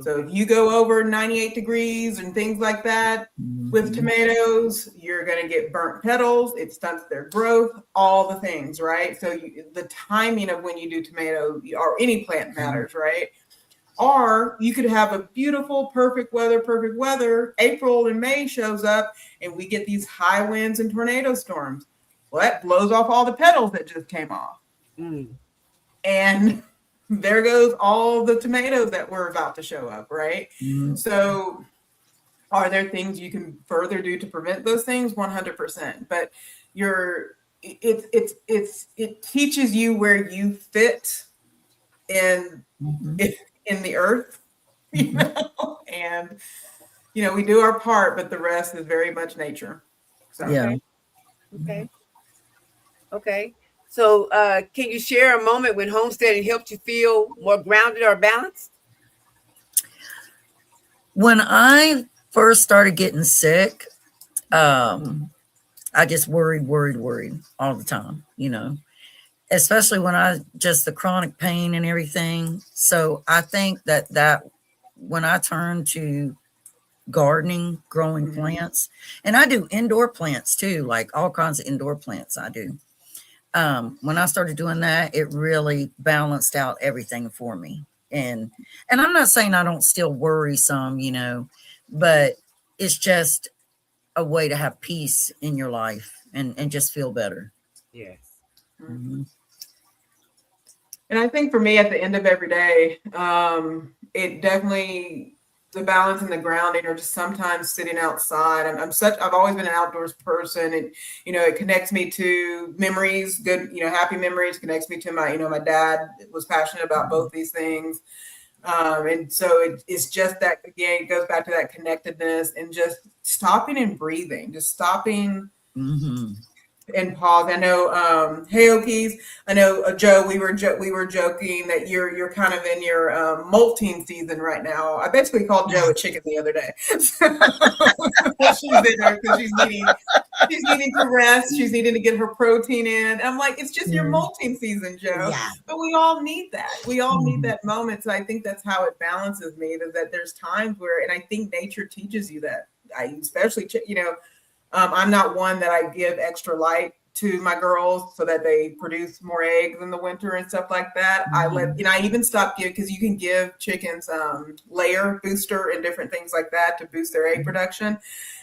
So if you go over 98 degrees and things like that with tomatoes, you're going to get burnt petals. It stunts their growth, all the things, right? So the timing of when you do tomatoes or any plant matters, right? Or you could have a beautiful, perfect weather. April and May shows up and we get these high winds and tornado storms. Well, that blows off all the petals that just came off. Mm. And there goes all the tomatoes that were about to show up, right? Mhm. So are there things you can further do to prevent those things? 100%. But it teaches you where you fit in in the earth, and we do our part, but the rest is very much nature. So Yeah. Okay. Okay. Okay. So, can you share a moment when homesteading helped you feel more grounded or balanced? When I first started getting sick, I just worried all the time, especially when just the chronic pain and everything. So I think that when I turned to gardening, growing plants, and I do indoor plants too, like all kinds of indoor plants I do. When I started doing that, it really balanced out everything for me. and I'm not saying I don't still worry some, you know, but it's just a way to have peace in your life and just feel better. Yes. Mhm. And I think for me, at the end of every day, it definitely, the balance and the grounding, or just sometimes sitting outside. I've always been an outdoors person, and it connects me to memories, good, happy memories. Connects me to my dad was passionate about both these things, and so it's just that, again, it goes back to that connectedness and just stopping and breathing, just stopping. Mhm. And pause. I know, hey Okies. I know, Joe. We were joking that you're kind of in your molting season right now. I basically called Joe a chicken the other day. She's in there because she's needing to rest. She's needing to get her protein in. And I'm like, it's just your molting season, Joe. Yeah. But we all need that. We all need that moment. So I think that's how it balances me. That there's times where, and I think nature teaches you that. Especially, I'm not one that I give extra light to my girls so that they produce more eggs in the winter and stuff like that. I even stopped giving, because you can give chickens layer booster and different things like that to boost their egg production.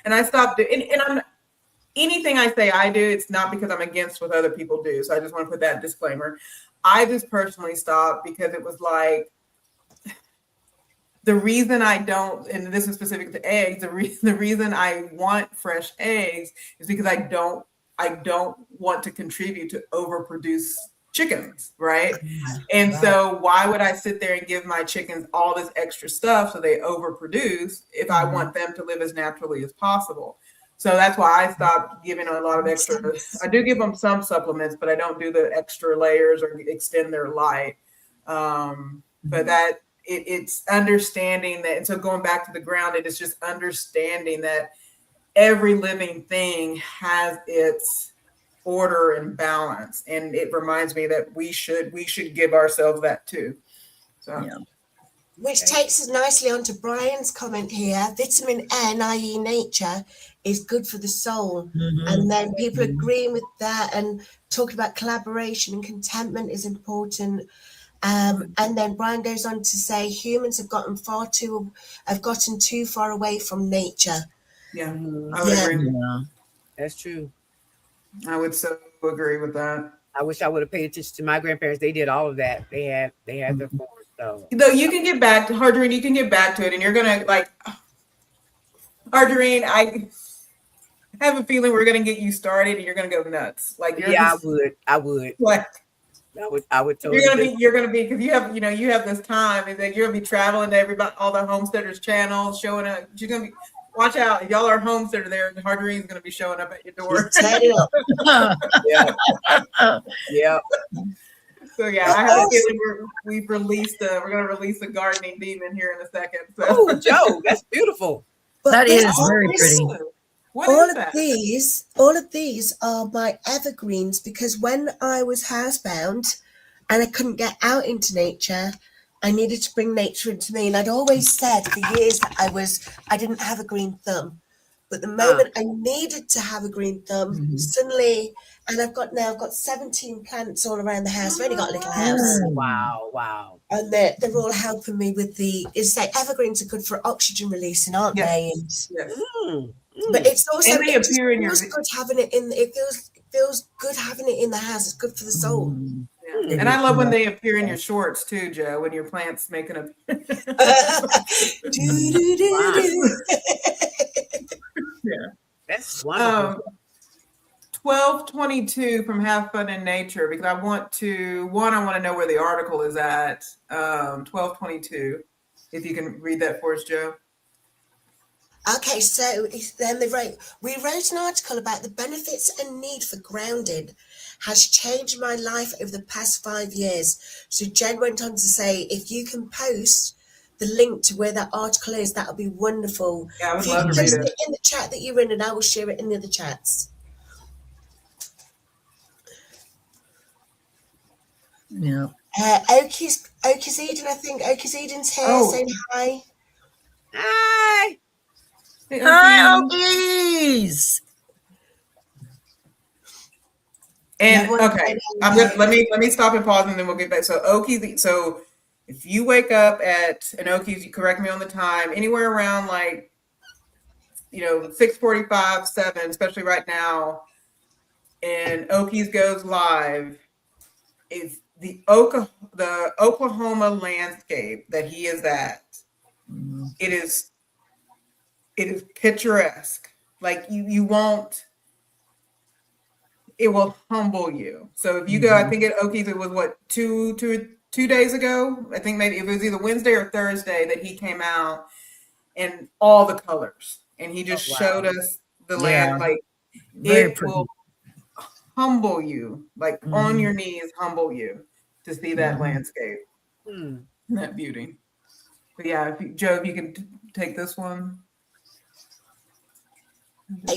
And I stopped doing, and anything I say I do, it's not because I'm against what other people do. So I just want to put that disclaimer. I just personally stopped because it was like, the reason I don't, and this is specific to eggs, the reason I want fresh eggs is because I don't want to contribute to overproduce chickens, right? And so why would I sit there and give my chickens all this extra stuff so they overproduce if I want them to live as naturally as possible? So that's why I stopped giving a lot of extra. I do give them some supplements, but I don't do the extra layers or extend their light. But that, it's understanding that. And so going back to the ground, it is just understanding that every living thing has its order and balance. And it reminds me that we should give ourselves that too. So. Yeah. Which takes us nicely on to Brian's comment here. Vitamin N, i.e. nature, is good for the soul. And then people agreeing with that and talking about collaboration and contentment is important. And then Brian goes on to say humans have gotten too far away from nature. Yeah, I would agree. Yeah. That's true. I would so agree with that. I wish I would have paid attention to my grandparents. They did all of that. They had their forms. So Though you can get back to Harjarene, you can get back to it, and you're gonna like Harjarene. I have a feeling we're gonna get you started, and you're gonna go nuts. Like I would. Like I would totally. you're gonna be because you have this time, and then you're gonna be traveling to everybody, all the homesteaders channels, showing up. You're gonna be, watch out, if y'all are homesteader there, and Harjarene's gonna be showing up at your door. Yeah. So yeah, I have a feeling we're gonna release a gardening demon here in a second. So. Oh, Joe, that's beautiful. But That is this- very pretty. What all is of that? these are my evergreens, because when I was housebound and I couldn't get out into nature, I needed to bring nature into me. And I'd always said for years that I didn't have a green thumb. But the moment I needed to have a green thumb, suddenly, and I've got 17 plants all around the house. I've only got a little house. Wow. And they're all helping me with evergreens are good for oxygen releasing, aren't they? And, Yes. but it's also, And they it just appear in your- feels good having it in, it feels good having it in the house. It's good for the soul. Yeah. And I love when they appear in your shorts too, Joe, when your plants making a Do-do-do-do. That's wonderful. 1222 from Have Fun in Nature, because I want to know where the article is at. 1222. If you can read that for us, Joe. Okay, so then we wrote an article about the benefits and need for grounding has changed my life over the past 5 years. So Jen went on to say, if you can post the link to where that article is, that would be wonderful. Yeah, I would If you love can to read post it. it in the chat that you're in, and I will share it in the other chats. Yeah. Okies Eden, I think Okies Eden's here saying hi. Hi. Hi, Okies. And okay, I'm good. Let me stop and pause, and then we'll get back. So Okies, so If you wake up at an Okies, you correct me on the time, anywhere around like, 6:45, 7, especially right now, and Okies goes live, is the Oklahoma landscape that he is at. It is picturesque. Like you won't. It will humble you. So if you go, I think at Okies it was what 2 days ago. I think maybe it was either Wednesday or Thursday that he came out in all the colors, and he just showed us the land. Like Very it pretty. will humble you, like on your knees, humble you to see that landscape, that beauty. But yeah, Joe, if you can take this one.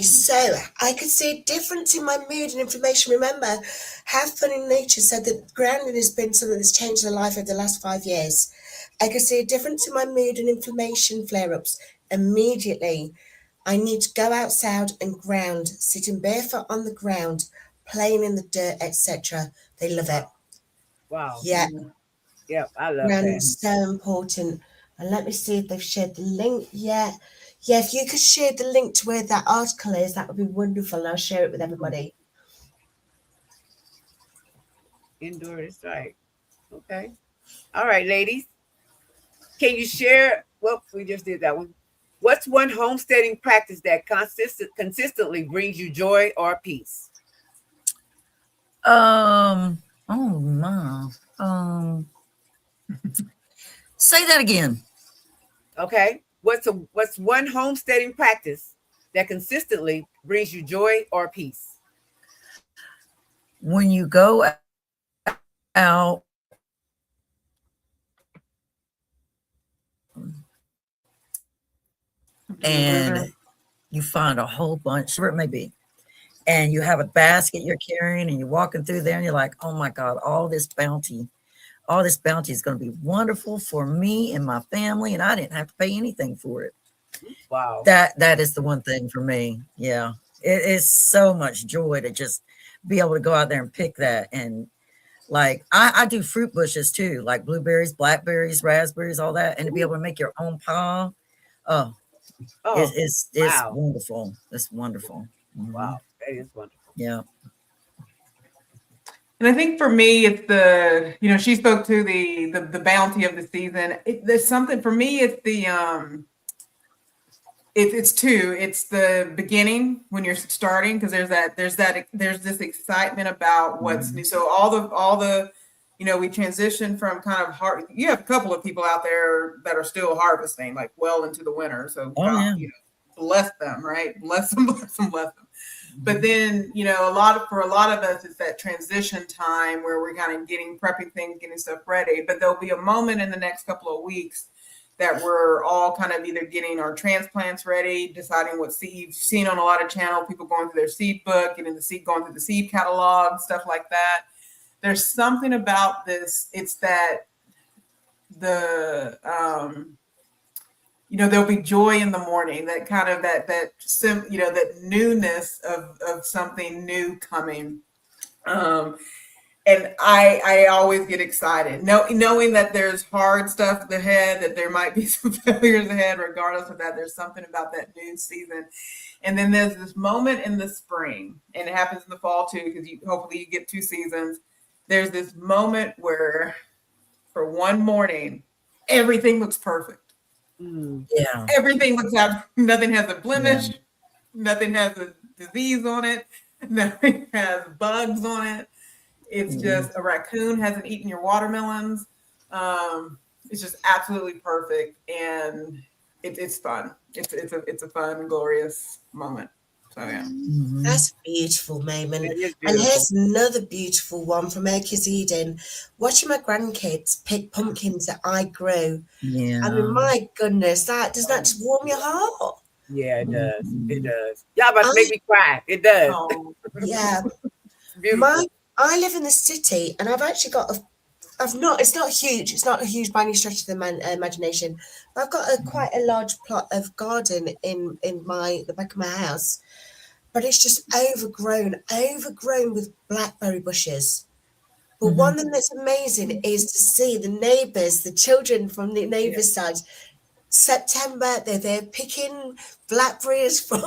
So I could see a difference in my mood and inflammation. Remember, Have Fun in Nature said that grounding has been something that's changed their life over the last 5 years. I could see a difference in my mood and inflammation flare-ups immediately. I need to go outside and ground, sitting barefoot on the ground, playing in the dirt, etc. They love it. Wow. Yeah, Yep, I love grounding that. is so important. And let me see if they've shared the link yet. Yeah, if you could share the link to where that article is, that would be wonderful. And I'll share it with everybody. Indoor is right. Okay. All right, ladies. Can you share? Well, we just did that one. What's one homesteading practice that consistently brings you joy or peace? Oh my. Say that again. Okay. What's one homesteading practice that consistently brings you joy or peace? When you go out and you find a whole bunch, whatever it may be, and you have a basket you're carrying and you're walking through there and you're like, oh my God, all this bounty is going to be wonderful for me and my family, and I didn't have to pay anything for it. Wow. That is the one thing for me. Yeah. It is so much joy to just be able to go out there and pick that. And like I do fruit bushes too, like blueberries, blackberries, raspberries, all that, and to be able to make your own pie. It's wow. wonderful. It's wonderful. Wow, that is wonderful. Yeah. And I think for me, it's the, she spoke to the bounty of the season. There's something for me. It's the it's two. It's the beginning when you're starting, because there's this excitement about what's new. So all the we transition from kind of hard. You have a couple of people out there that are still harvesting, like well into the winter. So God, bless them, right? Bless them, bless them, bless them. But then, for a lot of us, it's that transition time where we're kind of prepping things, getting stuff ready. But there'll be a moment in the next couple of weeks that we're all kind of either getting our transplants ready, deciding what seed. You've seen on a lot of channels, people going through their seed book, going through the seed catalog, stuff like that. There's something about this. It's that there'll be joy in the morning, that kind of that newness of something new coming. And I always get excited, knowing that there's hard stuff ahead, that there might be some failures ahead. Regardless of that, there's something about that new season. And then there's this moment in the spring, and it happens in the fall too, because hopefully you get 2 seasons. There's this moment where, for one morning, everything looks perfect. Yeah. Everything looks out. Nothing has a blemish. Yeah. Nothing has a disease on it. Nothing has bugs on it. It's just a raccoon hasn't eaten your watermelons. It's just absolutely perfect, and it's fun. It's a fun, glorious moment. So yeah, that's beautiful, Mayman. And here's another beautiful one from Erkis Eden. Watching my grandkids pick pumpkins that I grew. Yeah. I mean, my goodness, does that just warm your heart? Yeah, it does. It does. Y'all about to make me cry. It does. Oh. Yeah. I live in the city, and I've actually got it's not huge. It's not a huge by any stretch of the imagination. I've got quite a large plot of garden in the back of my house, but it's just overgrown with blackberry bushes. But one thing that's amazing is to see the neighbours, the children from the neighbours' side. September, they're picking blackberries from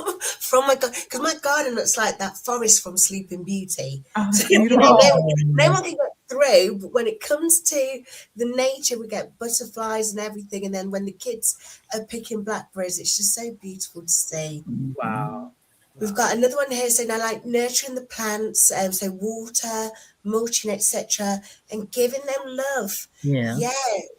my garden, because my garden looks like that forest from Sleeping Beauty. Oh, So that's beautiful. no one can get through, but when it comes to the nature, we get butterflies and everything, and then when the kids are picking blackberries, it's just so beautiful to see. Wow. We've got another one here saying I like nurturing the plants, so water, mulching, etc., and giving them love. Yeah.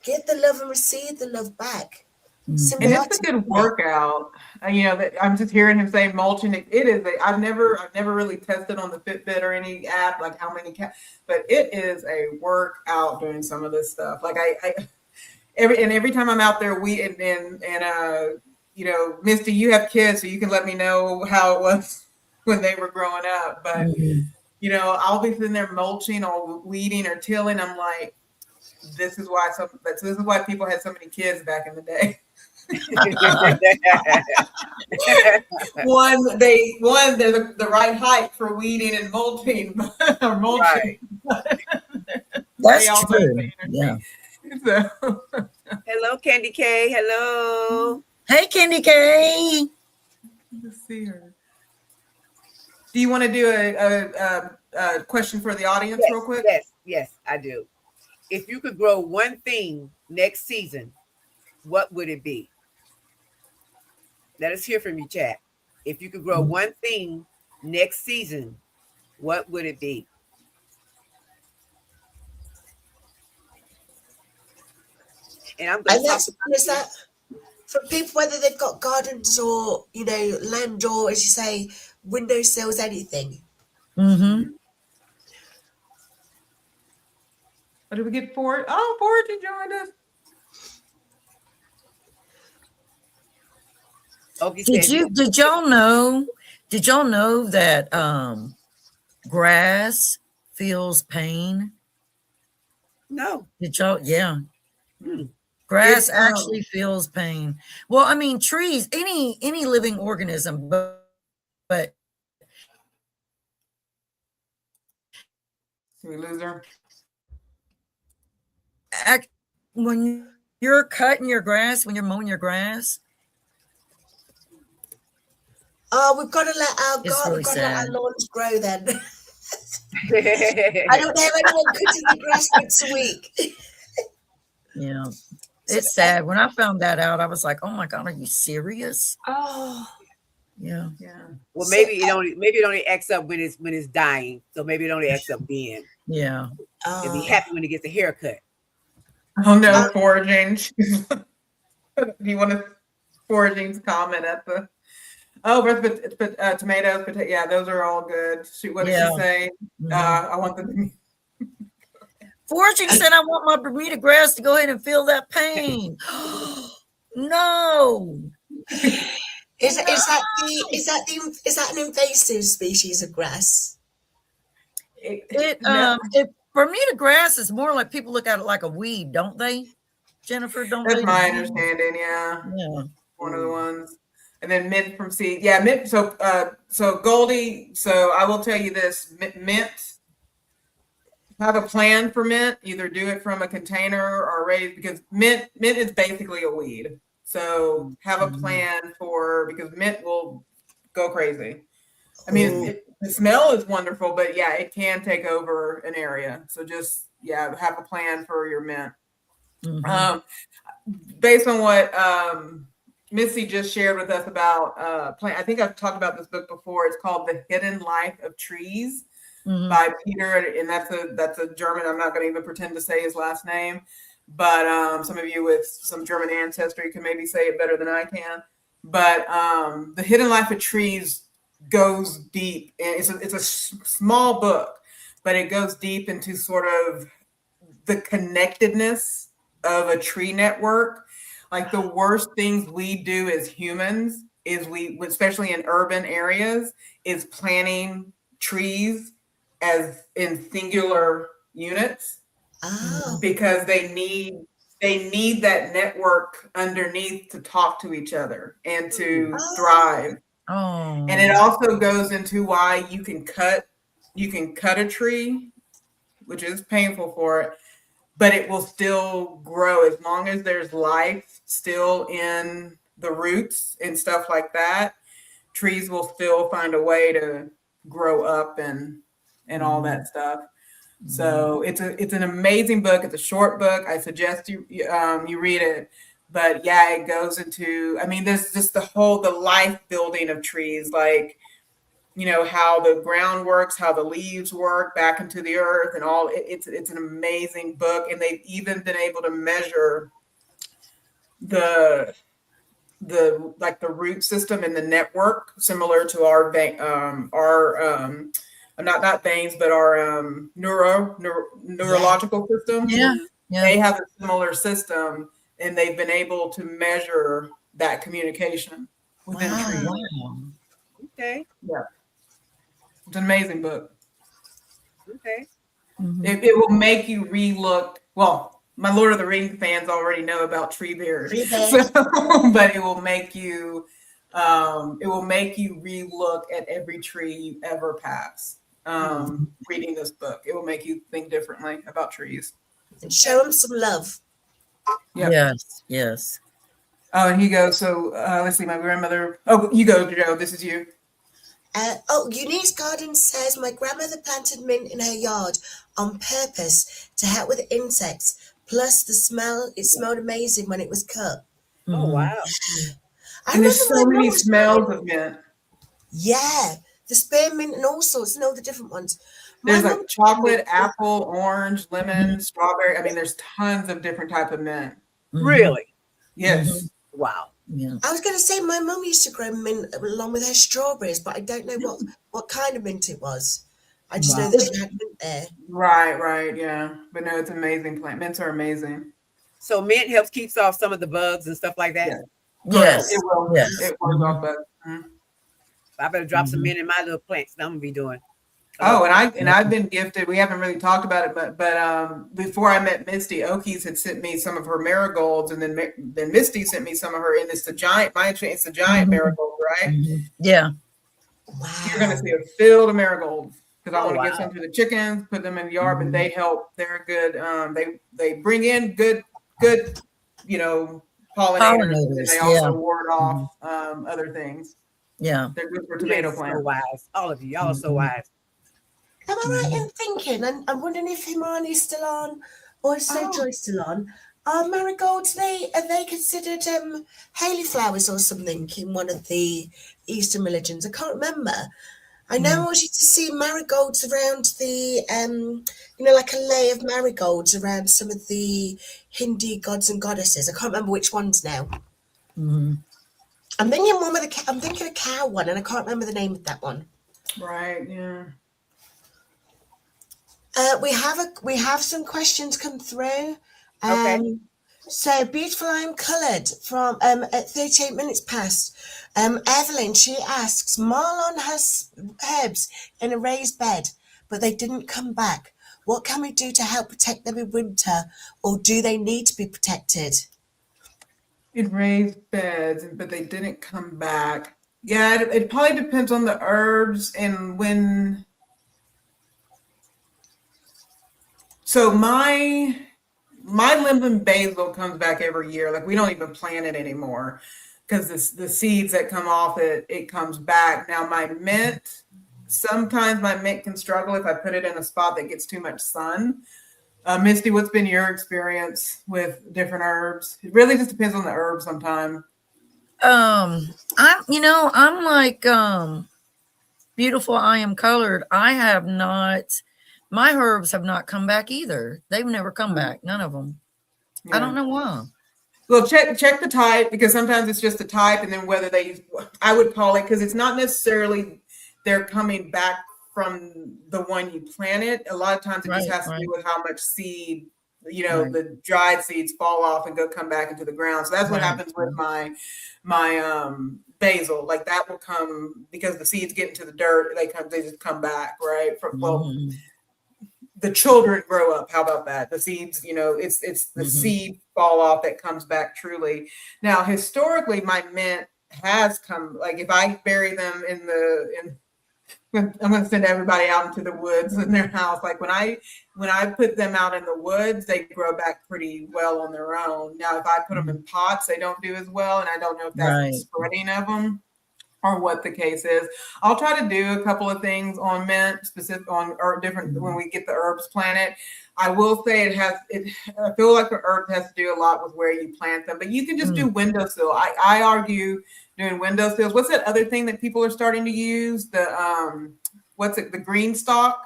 Give the love and receive the love back. And it's a good workout. That I'm just hearing him say mulching. It is. I've never really tested on the Fitbit or any app like how many but it is a workout doing some of this stuff. Like every time I'm out there, Misty, you have kids, so you can let me know how it was when they were growing up. But I'll be sitting there mulching or weeding or tilling. I'm like, this is why people had so many kids back in the day. They're the right height for weeding and mulching or mulching. Right. That's true. Yeah. So. Hello, Candy K. Hello. Hey, Candy K. Let's see her. Do you want to do a question for the audience real quick? Yes, I do. If you could grow one thing next season, what would it be? Let us hear from you, chat. If you could grow one thing next season, what would it be? And I'm going to talk about that for people, whether they've got gardens or land or, as you say, windowsills, anything. Mm-hmm. What did we get for? Oh, Foraging joined us. Okay, did y'all know that grass feels pain? No. Did y'all? Yeah. Grass actually feels pain. Well, I mean, trees, any living organism, but did we lose her? When you're cutting your grass, when you're mowing your grass. Oh, we've got to let our lawns grow then. I don't have anyone cutting the grass once a week. Yeah. It's sad. When I found that out, I was like, oh my God, are you serious? Oh. Yeah. Well, maybe it only acts up when it's dying. So maybe it only acts up then. Yeah. It'll be happy when it gets a haircut. Oh no, Foraging. Do you want to Foraging's comment at the tomatoes, yeah, those are all good. What did she say? I want them. Foraging said, I want my Bermuda grass to go ahead and feel that pain. No. Is that an invasive species of grass? Bermuda grass is more like, people look at it like a weed, don't they? Jennifer, don't they? That's my understanding. Yeah. One of the ones. And then mint from seed. Yeah, mint. So Goldie. So I will tell you this: mint. Have a plan for mint. Either do it from a container or raise, because mint is basically a weed. So have a plan because mint will go crazy. I mean, the smell is wonderful, but yeah, it can take over an area. So just have a plan for your mint. Based on what Misty just shared with us about plant. I think I've talked about this book before. It's called The Hidden Life of Trees by Peter, and that's a German. I'm not going to even pretend to say his last name, but some of you with some German ancestry can maybe say it better than I can. But The Hidden Life of Trees goes deep, and it's a small book, but it goes deep into sort of the connectedness of a tree network. Like the worst things we do as humans is especially in urban areas, is planting trees as in singular units because they need that network underneath to talk to each other and to thrive. Oh. And it also goes into why you can cut a tree which is painful for it, but it will still grow as long as there's life still in the roots and stuff like that. Trees will still find a way to grow up and all that stuff. So it's an amazing book. It's a short book. I suggest you read it. But yeah, it goes into, I mean, there's just the life building of trees, like, you know, how the ground works, how the leaves work back into the earth and all. It's an amazing book. And they've even been able to measure the like the root system and the network, similar to our not veins, but our neurological system. Yeah. They have a similar system, and they've been able to measure that communication within trees. Wow. Okay. Yeah, it's an amazing book. Okay. It will make you relook. Well, my Lord of the Rings fans already know about tree bears, but it will make you relook at every tree you ever pass. Reading this book, it will make you think differently about trees and show them some love. Yep. Yes. Oh, and he goes. So let's see. My grandmother. Oh, you go, Joe. This is you. Eunice Garden says my grandmother planted mint in her yard on purpose to help with insects. Plus the smell, it smelled amazing when it was cut. Oh, wow. And there's so many smells of mint. Yeah, the spearmint and all sorts, and all the different ones. There's like chocolate, apple, orange, lemon, strawberry. I mean, there's tons of different type of mint. Really? Yes. Wow. Yeah. I was going to say my mum used to grow mint along with her strawberries, but I don't know what kind of mint it was. I just know that she had mint there. Right, yeah. But no, it's amazing plant. Mints are amazing. So mint helps keeps off some of the bugs and stuff like that? Yeah. Yes. It will. Yes. It will off bugs. I better drop some mint in my little plants. That I'm gonna be doing. Oh, and I've been gifted. We haven't really talked about it, but before I met Misty, Okies had sent me some of her marigolds, and then Misty sent me some of her. And it's the giant. It's the giant marigold, right? Yeah. Wow. You're gonna see a field of marigolds because I want to wow. give some to the chickens, put them in the yard, but they help. They're good. They bring in good, you know, pollinators. And they also ward off other things. Yeah. They're good for tomato plants. So wise. All of you. Y'all are so wise. Am I right in thinking? And I'm wondering if Himani's still on, or is Joyce still on? Are marigolds, are they considered Haley flowers or something in one of the Eastern religions? I can't remember. I know I was used to see marigolds around the, like a lay of marigolds around some of the Hindu gods and goddesses. I can't remember which ones now. I'm thinking I'm thinking a cow one, and I can't remember the name of that one. Right. Yeah. We have some questions come through. Okay. So beautiful, I'm coloured from at 38 minutes past. Evelyn, she asks, Marlon has herbs in a raised bed, but they didn't come back. What can we do to help protect them in winter, or do they need to be protected? In raised beds, but they didn't come back. Yeah, it probably depends on the herbs and when. So my lemon basil comes back every year. Like we don't even plant it anymore because the seeds that come off it comes back. Now my mint, sometimes my mint can struggle if I put it in a spot that gets too much sun. Misty, what's been your experience with different herbs? It really just depends on the herb sometimes. I'm like beautiful. I am colored. My herbs have not come back either. They've never come back. None of them. Yeah. I don't know why. Well, check the type, because sometimes it's just the type, and then whether I would call it, because it's not necessarily they're coming back from the one you planted. A lot of times it just has to do with how much seed, the dried seeds fall off and come back into the ground. So that's what happens with my basil. Like that will come because the seeds get into the dirt. They just come back, right? The children grow up. How about that? The seeds, it's the seed fall off that comes back truly. Now, historically, my mint has come, like if I bury them I'm going to send everybody out into the woods in their house. Like when I put them out in the woods, they grow back pretty well on their own. Now, if I put them in pots, they don't do as well, and I don't know if that's the spreading of them or what the case is. I'll try to do a couple of things on mint, specific on or different when we get the herbs planted. I will say I feel like the herb has to do a lot with where you plant them, but you can just do windowsill. I argue doing windowsills. What's that other thing that people are starting to use? The the green stalk?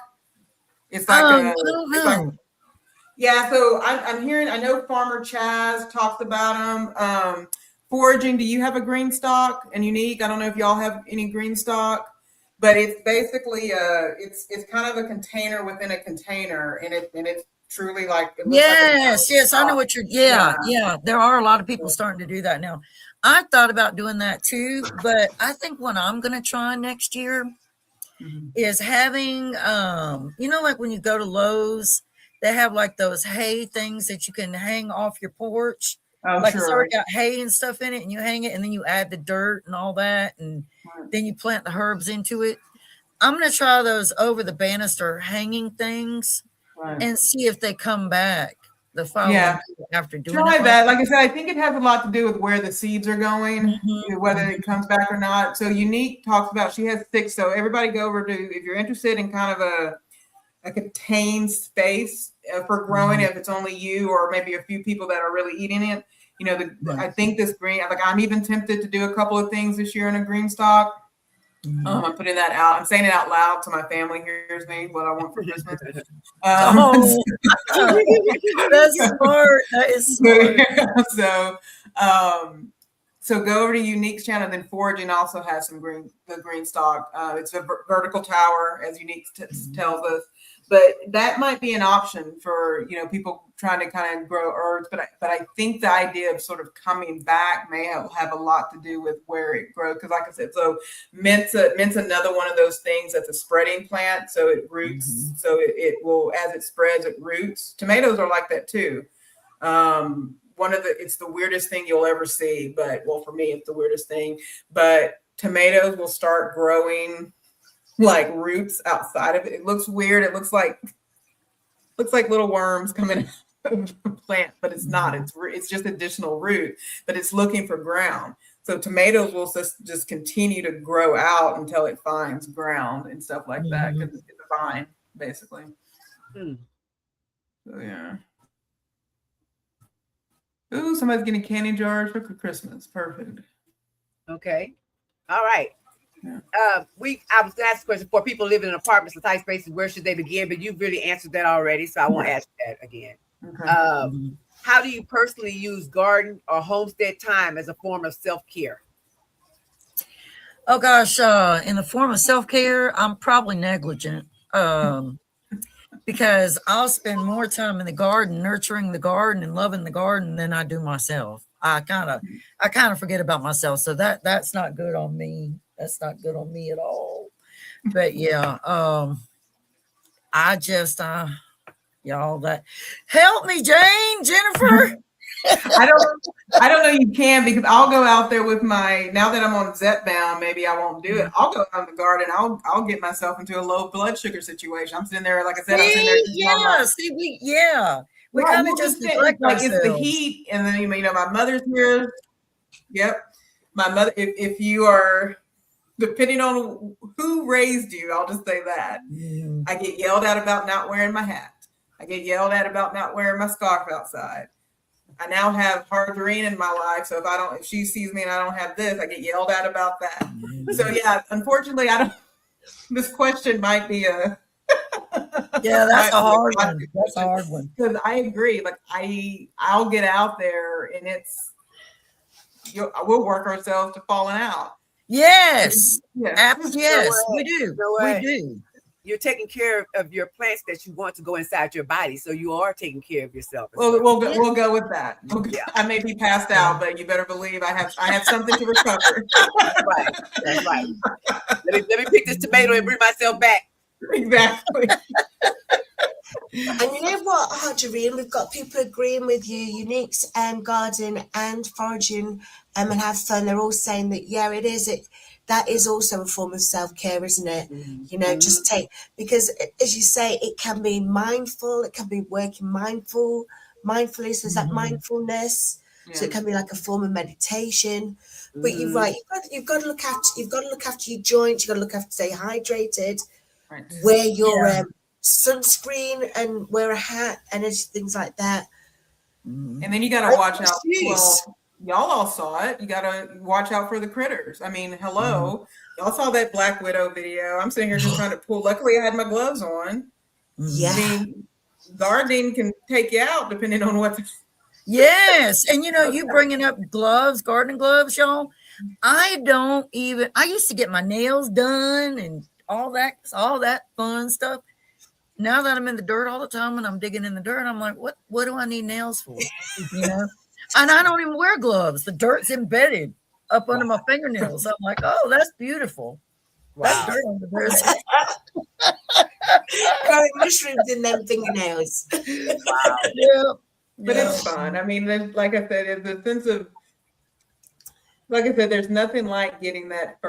It's like yeah. So I'm hearing. I know Farmer Chaz talks about them. Foraging. Do you have a green stalk and unique? I don't know if y'all have any green stalk, but it's basically it's kind of a container within a container, and it's truly like it looks yes, I know what you're. Yeah. There are a lot of people starting to do that now. I thought about doing that too, but I think what I'm going to try next year is having, like when you go to Lowe's, they have like those hay things that you can hang off your porch. Oh, like sure. it's already got hay and stuff in it, and you hang it, and then you add the dirt and all that, and then you plant the herbs into it. I'm going to try those over the banister hanging things and see if they come back the following year after doing Try that. Like I said, I think it has a lot to do with where the seeds are going, whether it comes back or not. So Unique talks about, she has 6. So everybody go over to, if you're interested in kind of a contained space for growing, if it's only you or maybe a few people that are really eating it, I think this green, like I'm even tempted to do a couple of things this year in a green stock. I'm putting that out. I'm saying it out loud so my family hears me, what I want for Christmas. That's smart. That is smart. So go over to Unique's channel. Then Foraging also has the green stock. It's a vertical tower, as Unique tells us. But that might be an option for people trying to kind of grow herbs. But I think the idea of sort of coming back may have a lot to do with where it grows. Because like I said, so mint's another one of those things that's a spreading plant. So it roots. So it will, as it spreads, it roots. Tomatoes are like that too. It's the weirdest thing you'll ever see. But well, for me, it's the weirdest thing. But tomatoes will start growing like roots outside of it. It looks weird. It looks like little worms coming out of the plant, but it's not. It's just additional root, but it's looking for ground. So tomatoes will just continue to grow out until it finds ground and stuff like that, because it's a vine, basically. So yeah. Ooh, somebody's getting candy jars for Christmas. Perfect. Okay. All right. Yeah. I was asked a question for people living in apartments with tight spaces. Where should they begin? But you've really answered that already, so I won't ask that again. Okay. How do you personally use garden or homestead time as a form of self-care? Oh gosh, in the form of self-care, I'm probably negligent. Because I'll spend more time in the garden, nurturing the garden and loving the garden than I do myself. I kind of forget about myself. So that's not good on me. That's not good on me at all. But yeah, y'all that help me, Jennifer. I don't know you can, because I'll go out there with now that I'm on Zep bound, maybe I won't do it. I'll go out in the garden. I'll get myself into a low blood sugar situation. I'm sitting there, like I said, I'm sitting there. We kind of just neglect ourselves. It's the heat, and then my mother's here. Yep, my mother. If you are, depending on who raised you, I'll just say that. I get yelled at about not wearing my hat. I get yelled at about not wearing my scarf outside. I now have Harjarene in my life, so if she sees me and I don't have this, I get yelled at about that. So yeah, unfortunately, this question might be a that's a hard one. That's a hard one. Because I agree. Like I'll get out there and we'll work ourselves to falling out. Yes. Yeah. Yes, we do. We do. You're taking care of your plants that you want to go inside your body, so you are taking care of yourself. Well, we'll go with that. I may be passed out, but you better believe I have something to recover. That's right. Let me pick this tomato and bring myself back. Exactly. And you know what, Harjarene, we've got people agreeing with you. Unique's garden and foraging and have fun. They're all saying that, yeah, it is. that is also a form of self-care, isn't it? Mhm. You know, just take, because as you say, it can be mindful, it can be working mindfulness is that mindfulness. So it can be like a form of meditation. But you're right, you've got to look after your joints, you've got to look after, stay hydrated, Right. wear your sunscreen and wear a hat and things like that. And then you got to watch out. Well, y'all all saw it. You got to watch out for the critters. I mean, hello. Y'all saw that Black Widow video. I'm sitting here just trying to pull. Luckily, I had my gloves on. Yeah. I mean, Zardine can take you out depending on what. Yes. And you know, you bringing up gloves, gardening gloves, y'all. I used to get my nails done and all that fun stuff. Now that I'm in the dirt all the time and I'm digging in the dirt, I'm like, what do I need nails for? You know? And I don't even wear gloves. The dirt's embedded up under my fingernails. I'm like, oh, that's beautiful. Wow. That's dirt on the dirt. Growing mushrooms in them fingernails. Wow. Yeah. But it's fun. I mean, like I said, it's a sense of, like I said, there's nothing like getting that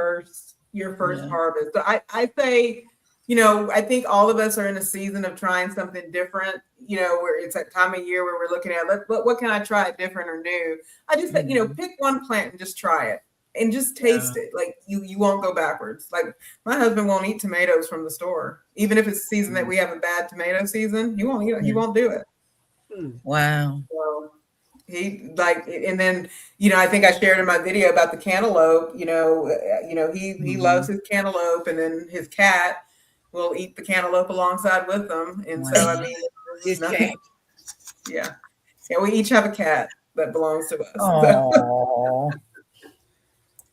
your first harvest. So I say, you know, I think all of us are in a season of trying something different, you know, where it's that time of year where we're looking at, what can I try different or new? I just say, you know, pick one plant and just try it and just taste it. Like you won't go backwards. Like my husband won't eat tomatoes from the store. Even if it's a season that we have a bad tomato season, he won't do it. Wow. So he and then, you know, I think I shared in my video about the cantaloupe, you know, he loves his cantaloupe, and then his cat will eat the cantaloupe alongside with them. And so, I mean, His cat. Yeah, we each have a cat that belongs to us. Oh.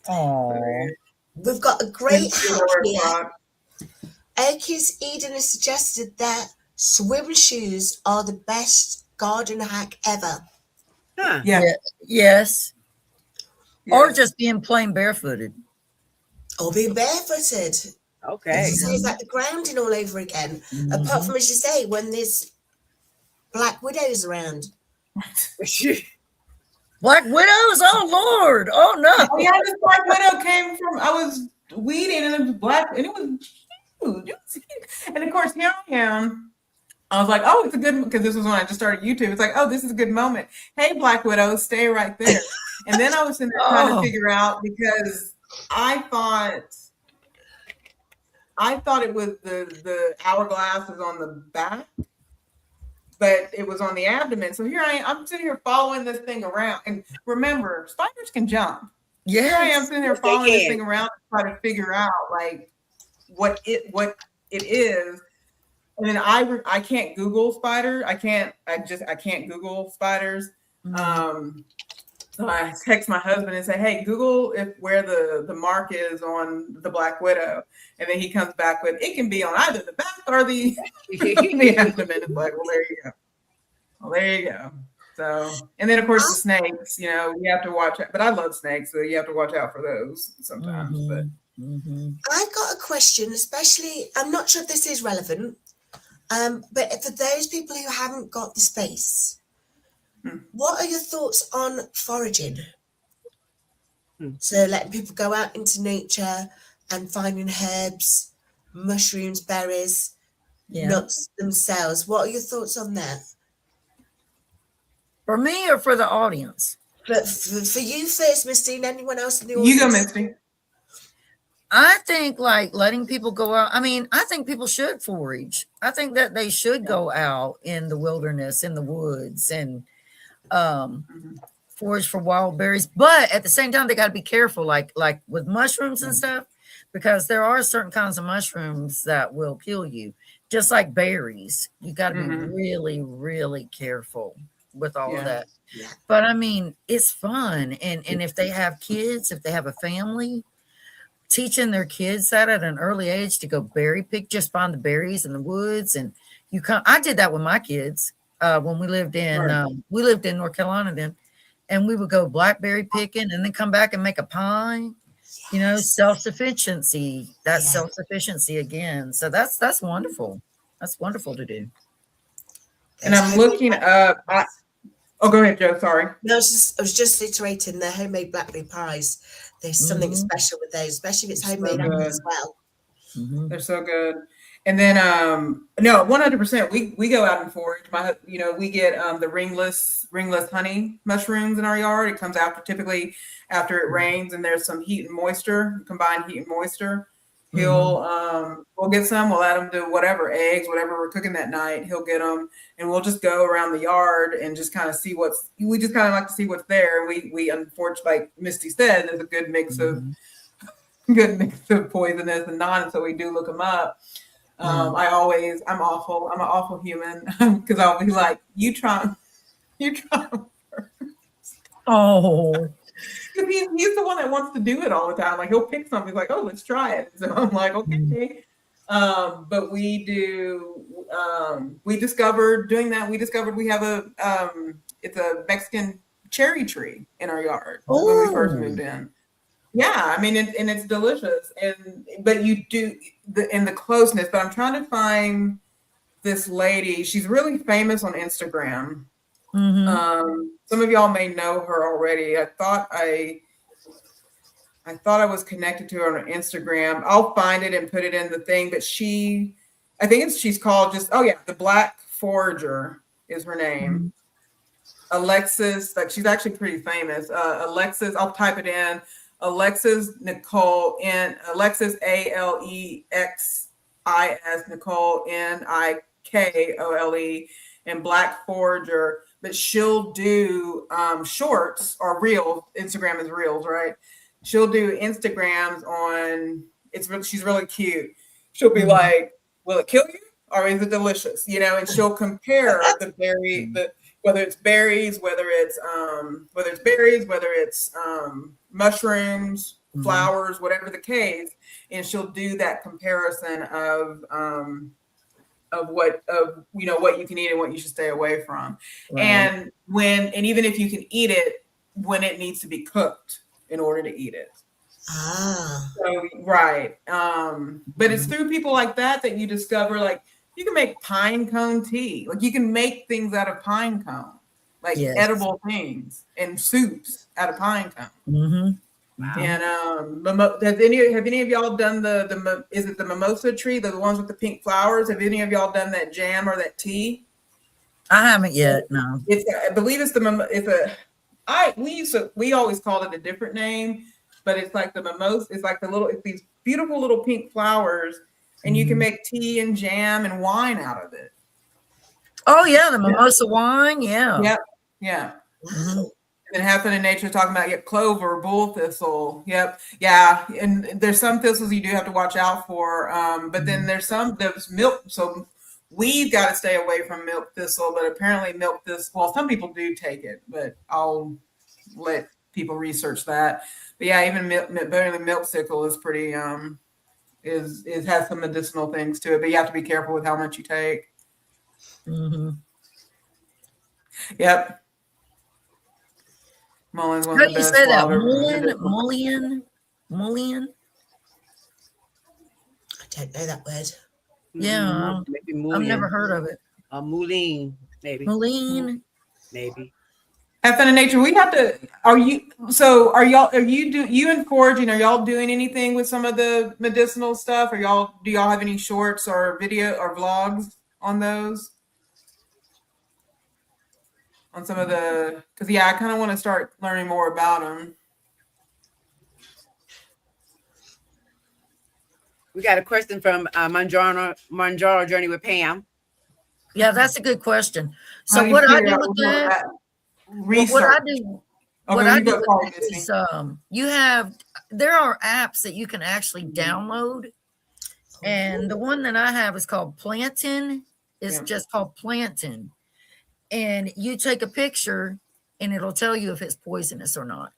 Oh. We've got a great hack here. Aki's Eden has suggested that swim shoes are the best garden hack ever. Huh. Yeah. Yes. Or just being plain barefooted. Or being barefooted. Okay. So it's like the grounding all over again. Apart from, as you say, when there's black widows around. Black widows? Oh Lord! Oh no! Oh yeah, this black widow came from. I was weeding and it was black, and it was huge. And of course, here I am. I was like, oh, it's a good, because this was when I just started YouTube. It's like, oh, this is a good moment. Hey, black widow, stay right there. And then I was in there trying to figure out, because I thought it was the hourglass was on the back, but it was on the abdomen. So here I am. I'm sitting here following this thing around. And remember, spiders can jump. Yeah. Here I am sitting there following this thing around to try to figure out like what it is. And then I can't Google spider. I can't Google spiders. So I text my husband and say, hey, Google where the mark is on the black widow. And then he comes back with, it can be on either the back or the abdomen. It's like, well, there you go. Well, there you go. So, and then of course the snakes, you know, you have to watch out. But I love snakes, so you have to watch out for those sometimes. But I've got a question, especially, I'm not sure if this is relevant, but for those people who haven't got the space, what are your thoughts on foraging? So letting people go out into nature and finding herbs, mushrooms, berries, nuts themselves. What are your thoughts on that? For me or for the audience? But for you first, Misty, and anyone else in the audience. You go, Misty. I think like letting people go out. I mean, I think people should forage. I think that they should go out in the wilderness, in the woods, and forage for wild berries. But at the same time, they got to be careful, like with mushrooms and stuff, because there are certain kinds of mushrooms that will kill you, just like berries. You got to be really, really careful with all of that. But I mean, it's fun. And if they have kids, if they have a family, teaching their kids that at an early age to go berry pick, just find the berries in the woods. And I did that with my kids when we lived in North Carolina then, and we would go blackberry picking and then come back and make a pie. You know, self-sufficiency. That's self-sufficiency again. So that's wonderful. That's wonderful to do. And I'm looking up. Oh, go ahead, Joe. Sorry. No, I was just iterating the homemade blackberry pies. There's something special with those, especially if it's So homemade good. as well. They're so good. And then no, 100%. We go out and forage. We get the ringless honey mushrooms in our yard. It comes typically after it rains and there's some heat and moisture, combined heat and moisture. We'll get some, we'll add them to whatever, eggs, whatever we're cooking that night. He'll get them and we'll just go around the yard and just kind of see we just kind of like to see what's there. We unfortunately, like Misty said, there's a good mix of poisonous and non, so we do look them up. I'm an awful human because I'll be like, you try. Oh, he's the one that wants to do it all the time. Like he'll pick something, he's like, oh, let's try it. So I'm like, okay. But we discovered doing that. We discovered we have it's a Mexican cherry tree in our yard when we first moved in. Yeah, I mean, and it's delicious, but you do in the closeness. But I'm trying to find this lady. She's really famous on Instagram. Some of y'all may know her already. I thought I was connected to her on Instagram. I'll find it and put it in the thing. But she's called the Black Forager is her name. Alexis, like she's actually pretty famous. Alexis, I'll type it in. Alexis Nicole and Alexis Alexis Nicole Nikole and Black Forager, but she'll do shorts or reels. Instagram is reels, right? She'll do Instagrams on she's really cute. She'll be like, will it kill you or is it delicious? And she'll compare whether it's berries, whether it's mushrooms, flowers, whatever the case, and she'll do that comparison of what you can eat and what you should stay away from. Right. And even if you can eat it, when it needs to be cooked in order to eat it. So, right. But it's through people like that you discover, like, you can make pine cone tea. Like, you can make things out of pine cone, like edible things and soups out of pine cone. Wow. And have any of y'all done is it the mimosa tree, the ones with the pink flowers? Have any of y'all done that jam or that tea? I haven't yet. No, I believe we always called it a different name, but it's like the mimosa. It's like it's these beautiful little pink flowers. And you can make tea and jam and wine out of it. Oh, yeah, the mimosa wine, yeah. Yep, yeah. And Happen in Nature talking about clover, bull thistle. Yep, yeah. And there's some thistles you do have to watch out for. But then there's milk. So we've got to stay away from milk thistle. But apparently milk thistle, well, some people do take it, but I'll let people research that. But yeah, even milk sickle is pretty... It has some medicinal things to it, but you have to be careful with how much you take. Yep. Mullein. How do you say that? Mullein? I don't know that word. Yeah, maybe I've never heard of it. Mullein, maybe. Mullein, maybe. Have Fun in Nature. We have to. You and foraging? Are y'all doing anything with some of the medicinal stuff? Do y'all have any shorts or video or vlogs on those? On some of because I kind of want to start learning more about them. We got a question from Manjaro Journey with Pam. Yeah, that's a good question. So what I do with that? What I do is there are apps that you can actually download, and the one that I have is called Plantain. It's just called Plantain, and you take a picture and it'll tell you if it's poisonous or not.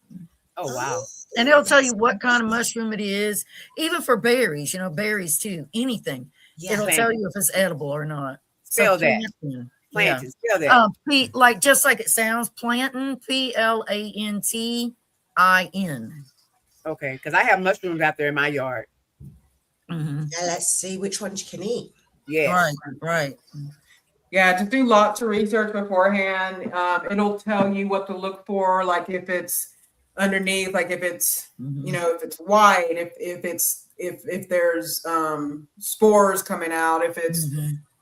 Oh wow. And it'll tell you what kind of mushroom it is, even for berries, berries too, anything. It'll tell you if it's edible or not. Spell that. Plantain, spell that. Just like it sounds, plantain, Plantain. Okay, because I have mushrooms out there in my yard. Now let's see which ones you can eat. Yeah. Right. Yeah, just do lots of research beforehand. It'll tell you what to look for, like if it's underneath, like if it's if it's white, if there's spores coming out, if it's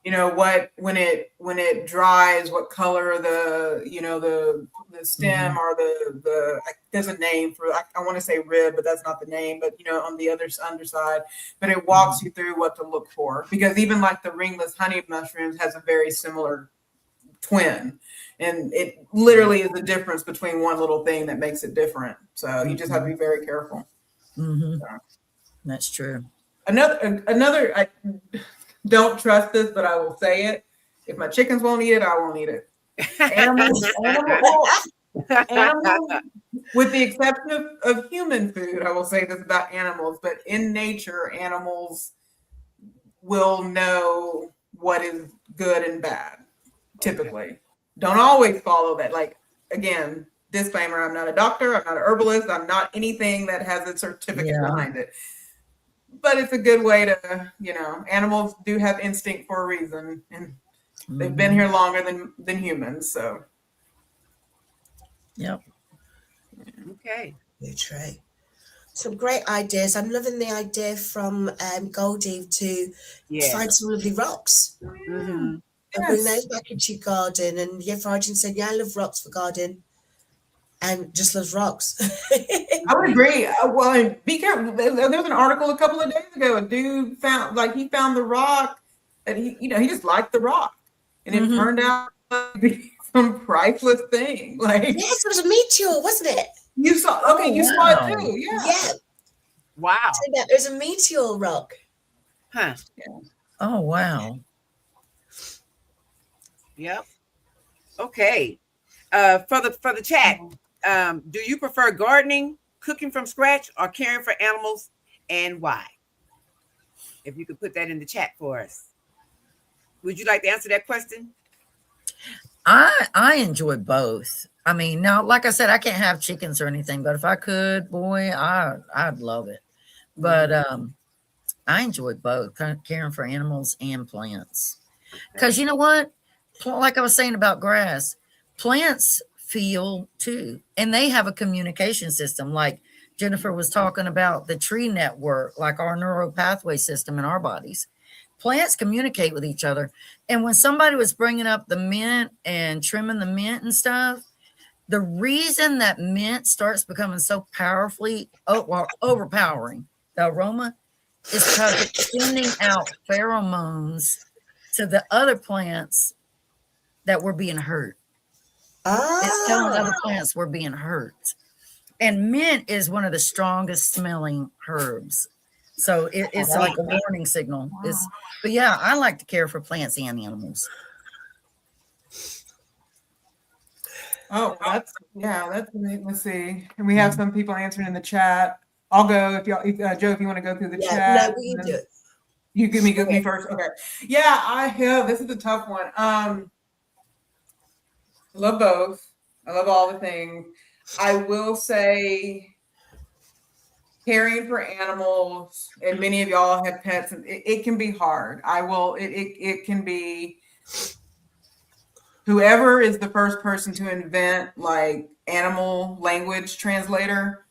when it dries, what color the stem or there's a name for I want to say rib, but that's not the name, but on the underside, but it walks you through what to look for, because even like the ringless honey mushrooms has a very similar twin, and it literally is the difference between one little thing that makes it different. So you just have to be very careful. So. That's true. Another I don't trust this, but I will say it. If my chickens won't eat it, I won't eat it. Animals, with the exception of human food, I will say this about animals, but in nature, animals will know what is good and bad, typically. Don't always follow that. Like, again, disclaimer, I'm not a doctor, I'm not an herbalist, I'm not anything that has a certificate behind it. But it's a good way to, animals do have instinct for a reason, and they've been here longer than humans. So, yep. Okay. That's right. Some great ideas. I'm loving the idea from Goldie to find some lovely rocks and bring those back into your garden. And Harjarene said, I love rocks for garden. And just loves rocks. I would agree. Well, be careful. There was an article a couple of days ago. A dude found the rock, and he just liked the rock, and it turned out to be some priceless thing. Like, yes, it was a meteor, wasn't it? You saw? Okay, you saw it too. Yeah. Wow. It was a meteor rock. Huh. Yeah. Oh wow. Yep. Okay. For the chat. Do you prefer gardening, cooking from scratch, or caring for animals, and why? If you could put that in the chat for us. Would you like to answer that question? I enjoy both. I mean, now, like I said, I can't have chickens or anything, but if I could, boy, I'd love it. But I enjoy both, caring for animals and plants. Because you know what? Like I was saying about grass, plants feel too, and they have a communication system. Like Jennifer was talking about the tree network, like our neural pathway system in our bodies. Plants communicate with each other. And when somebody was bringing up the mint and trimming the mint and stuff, the reason that mint starts becoming so powerfully overpowering the aroma is because it's sending out pheromones to the other plants that were being hurt. It's telling other plants we're being hurt. And mint is one of the strongest smelling herbs. So it's like a warning signal. But yeah, I like to care for plants and animals. Oh, let's see. And we have some people answering in the chat. I'll go if Joe, if you want to go through the chat. No, you do it. You give me first. Okay. Yeah, this is a tough one. Love both. I love all the things. I will say caring for animals, and many of y'all have pets, and it can be hard. It can be, whoever is the first person to invent like animal language translator,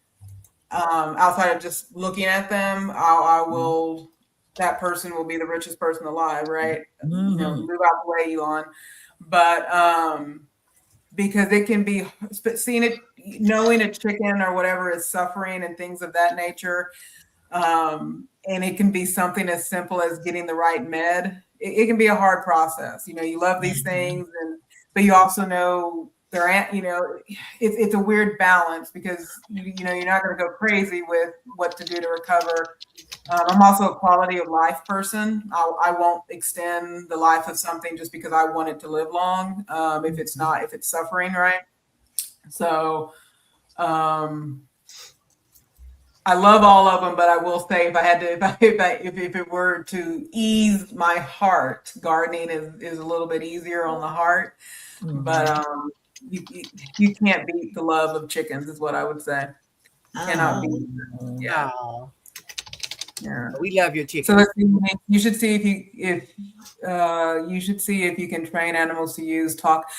outside of just looking at them, that person will be the richest person alive, right? Move out the way, Elon. But because it can be knowing a chicken or whatever is suffering and things of that nature. And it can be something as simple as getting the right med. It can be a hard process. You love these things, but you also know it's a weird balance, because you're not going to go crazy with what to do to recover. I'm also a quality of life person. I won't extend the life of something just because I want it to live long. If it's suffering, right? So, I love all of them, but I will say if it were to ease my heart, gardening is a little bit easier on the heart. But you can't beat the love of chickens, is what I would say. Cannot beat. Yeah. Yeah. We love your chickens. So you should see if you can train animals to use talk.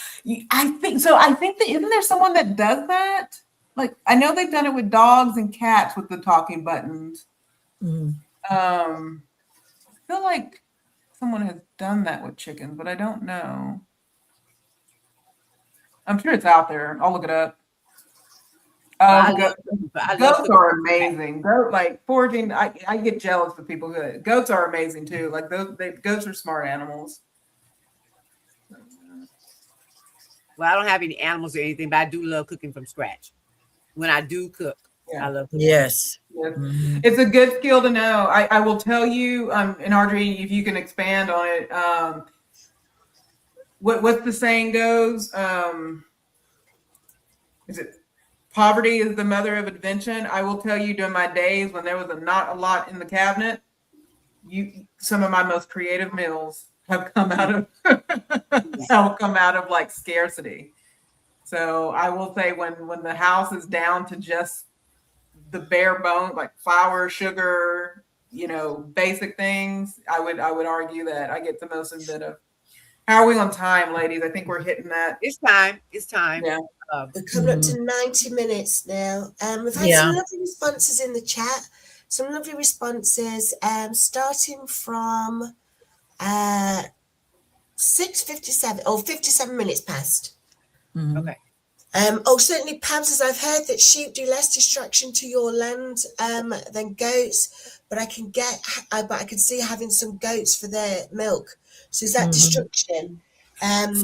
I think that isn't there someone that does that? Like I know they've done it with dogs and cats with the talking buttons. Mhm. I feel like someone has done that with chickens, but I don't know. I'm sure it's out there. I'll look it up. I Goats love are amazing. Foraging, I get jealous of people who goats are amazing too. Like goats are smart animals. Well, I don't have any animals or anything, but I do love cooking from scratch. When I do cook, Yeah. I love cooking. Yes. Yes. Mhm. It's a good skill to know. I will tell you, and Harjarene, if you can expand on it, what the saying goes, is it poverty is the mother of invention? I will tell you, during my days when there was not a lot in the cabinet, some of my most creative meals have come out of like scarcity. So I will say when the house is down to just the bare bone, like flour, sugar, basic things, I would argue that I get the most inventive. How are we on time, ladies? I think we're hitting that. It's time. It's time. Yeah. We're coming up to 90 minutes now. We've had some lovely responses in the chat. Some lovely responses, starting from 6:57 or 57 minutes past. Mhm. Okay. Certainly, Pam says, I've heard that sheep do less destruction to your land than goats, but I can see having some goats for their milk. So is that destruction? But and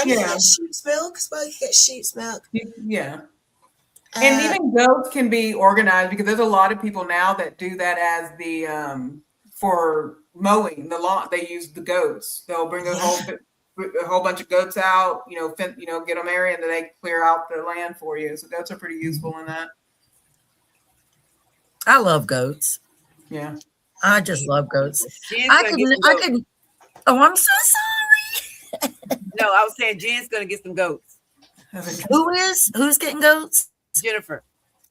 you get sheep's milk as well. You get sheep's milk. Yeah. And even goats can be organized, because there's a lot of people now that do that as the for mowing the lawn. They use the goats. They'll bring a whole bunch of goats out, get them area, and then they clear out the land for you. So goats are pretty useful in that. I love goats. Yeah. I just love goats. Jen's I gonna get some goats. could. Oh, I'm so sorry. No, I was saying Jen's gonna get some goats. Who's getting goats? Jennifer.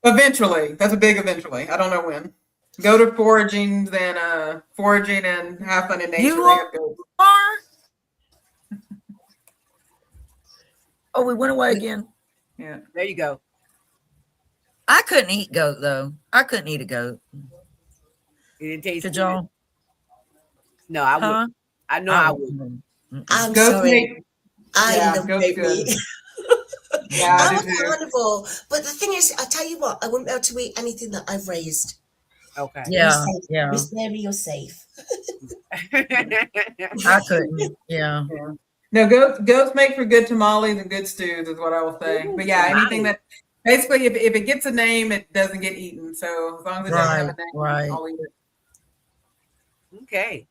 Eventually. That's a big eventually. I don't know when. Go to foraging and have fun in nature. You They have goats. are? Oh, we went away again. Yeah. There you go. I couldn't eat goat though. I couldn't eat a goat. It didn't taste Could good. y'all? No, I would. Huh? I know I would. I'm Goats sorry. I love goats goat good. meat. Yeah, I I'm do a too. carnivore. But the thing is, I tell you what, I wouldn't be able to eat anything that I've raised. Okay. Yeah, Miss yeah. Miss Mary, you're safe. I couldn't. Yeah. Yeah. No, goats make for good tamales and good stews, is what I will say. Ooh, But yeah, tamales. anything that basically, if it gets a name, it doesn't get eaten. So as long as it doesn't have a name, Right. I'll eat it. Okay.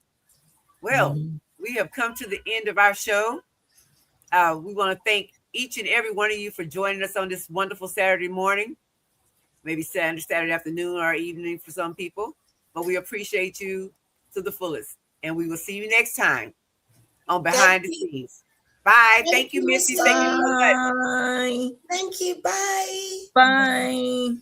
Well, we have come to the end of our show. We want to thank each and every one of you for joining us on this wonderful Saturday morning, maybe Saturday afternoon or evening for some people. But we appreciate you to the fullest. And we will see you next time on Behind the Scenes. Bye. Thank you, Misty. Thank you so much. Bye. Thank you. Bye. Bye.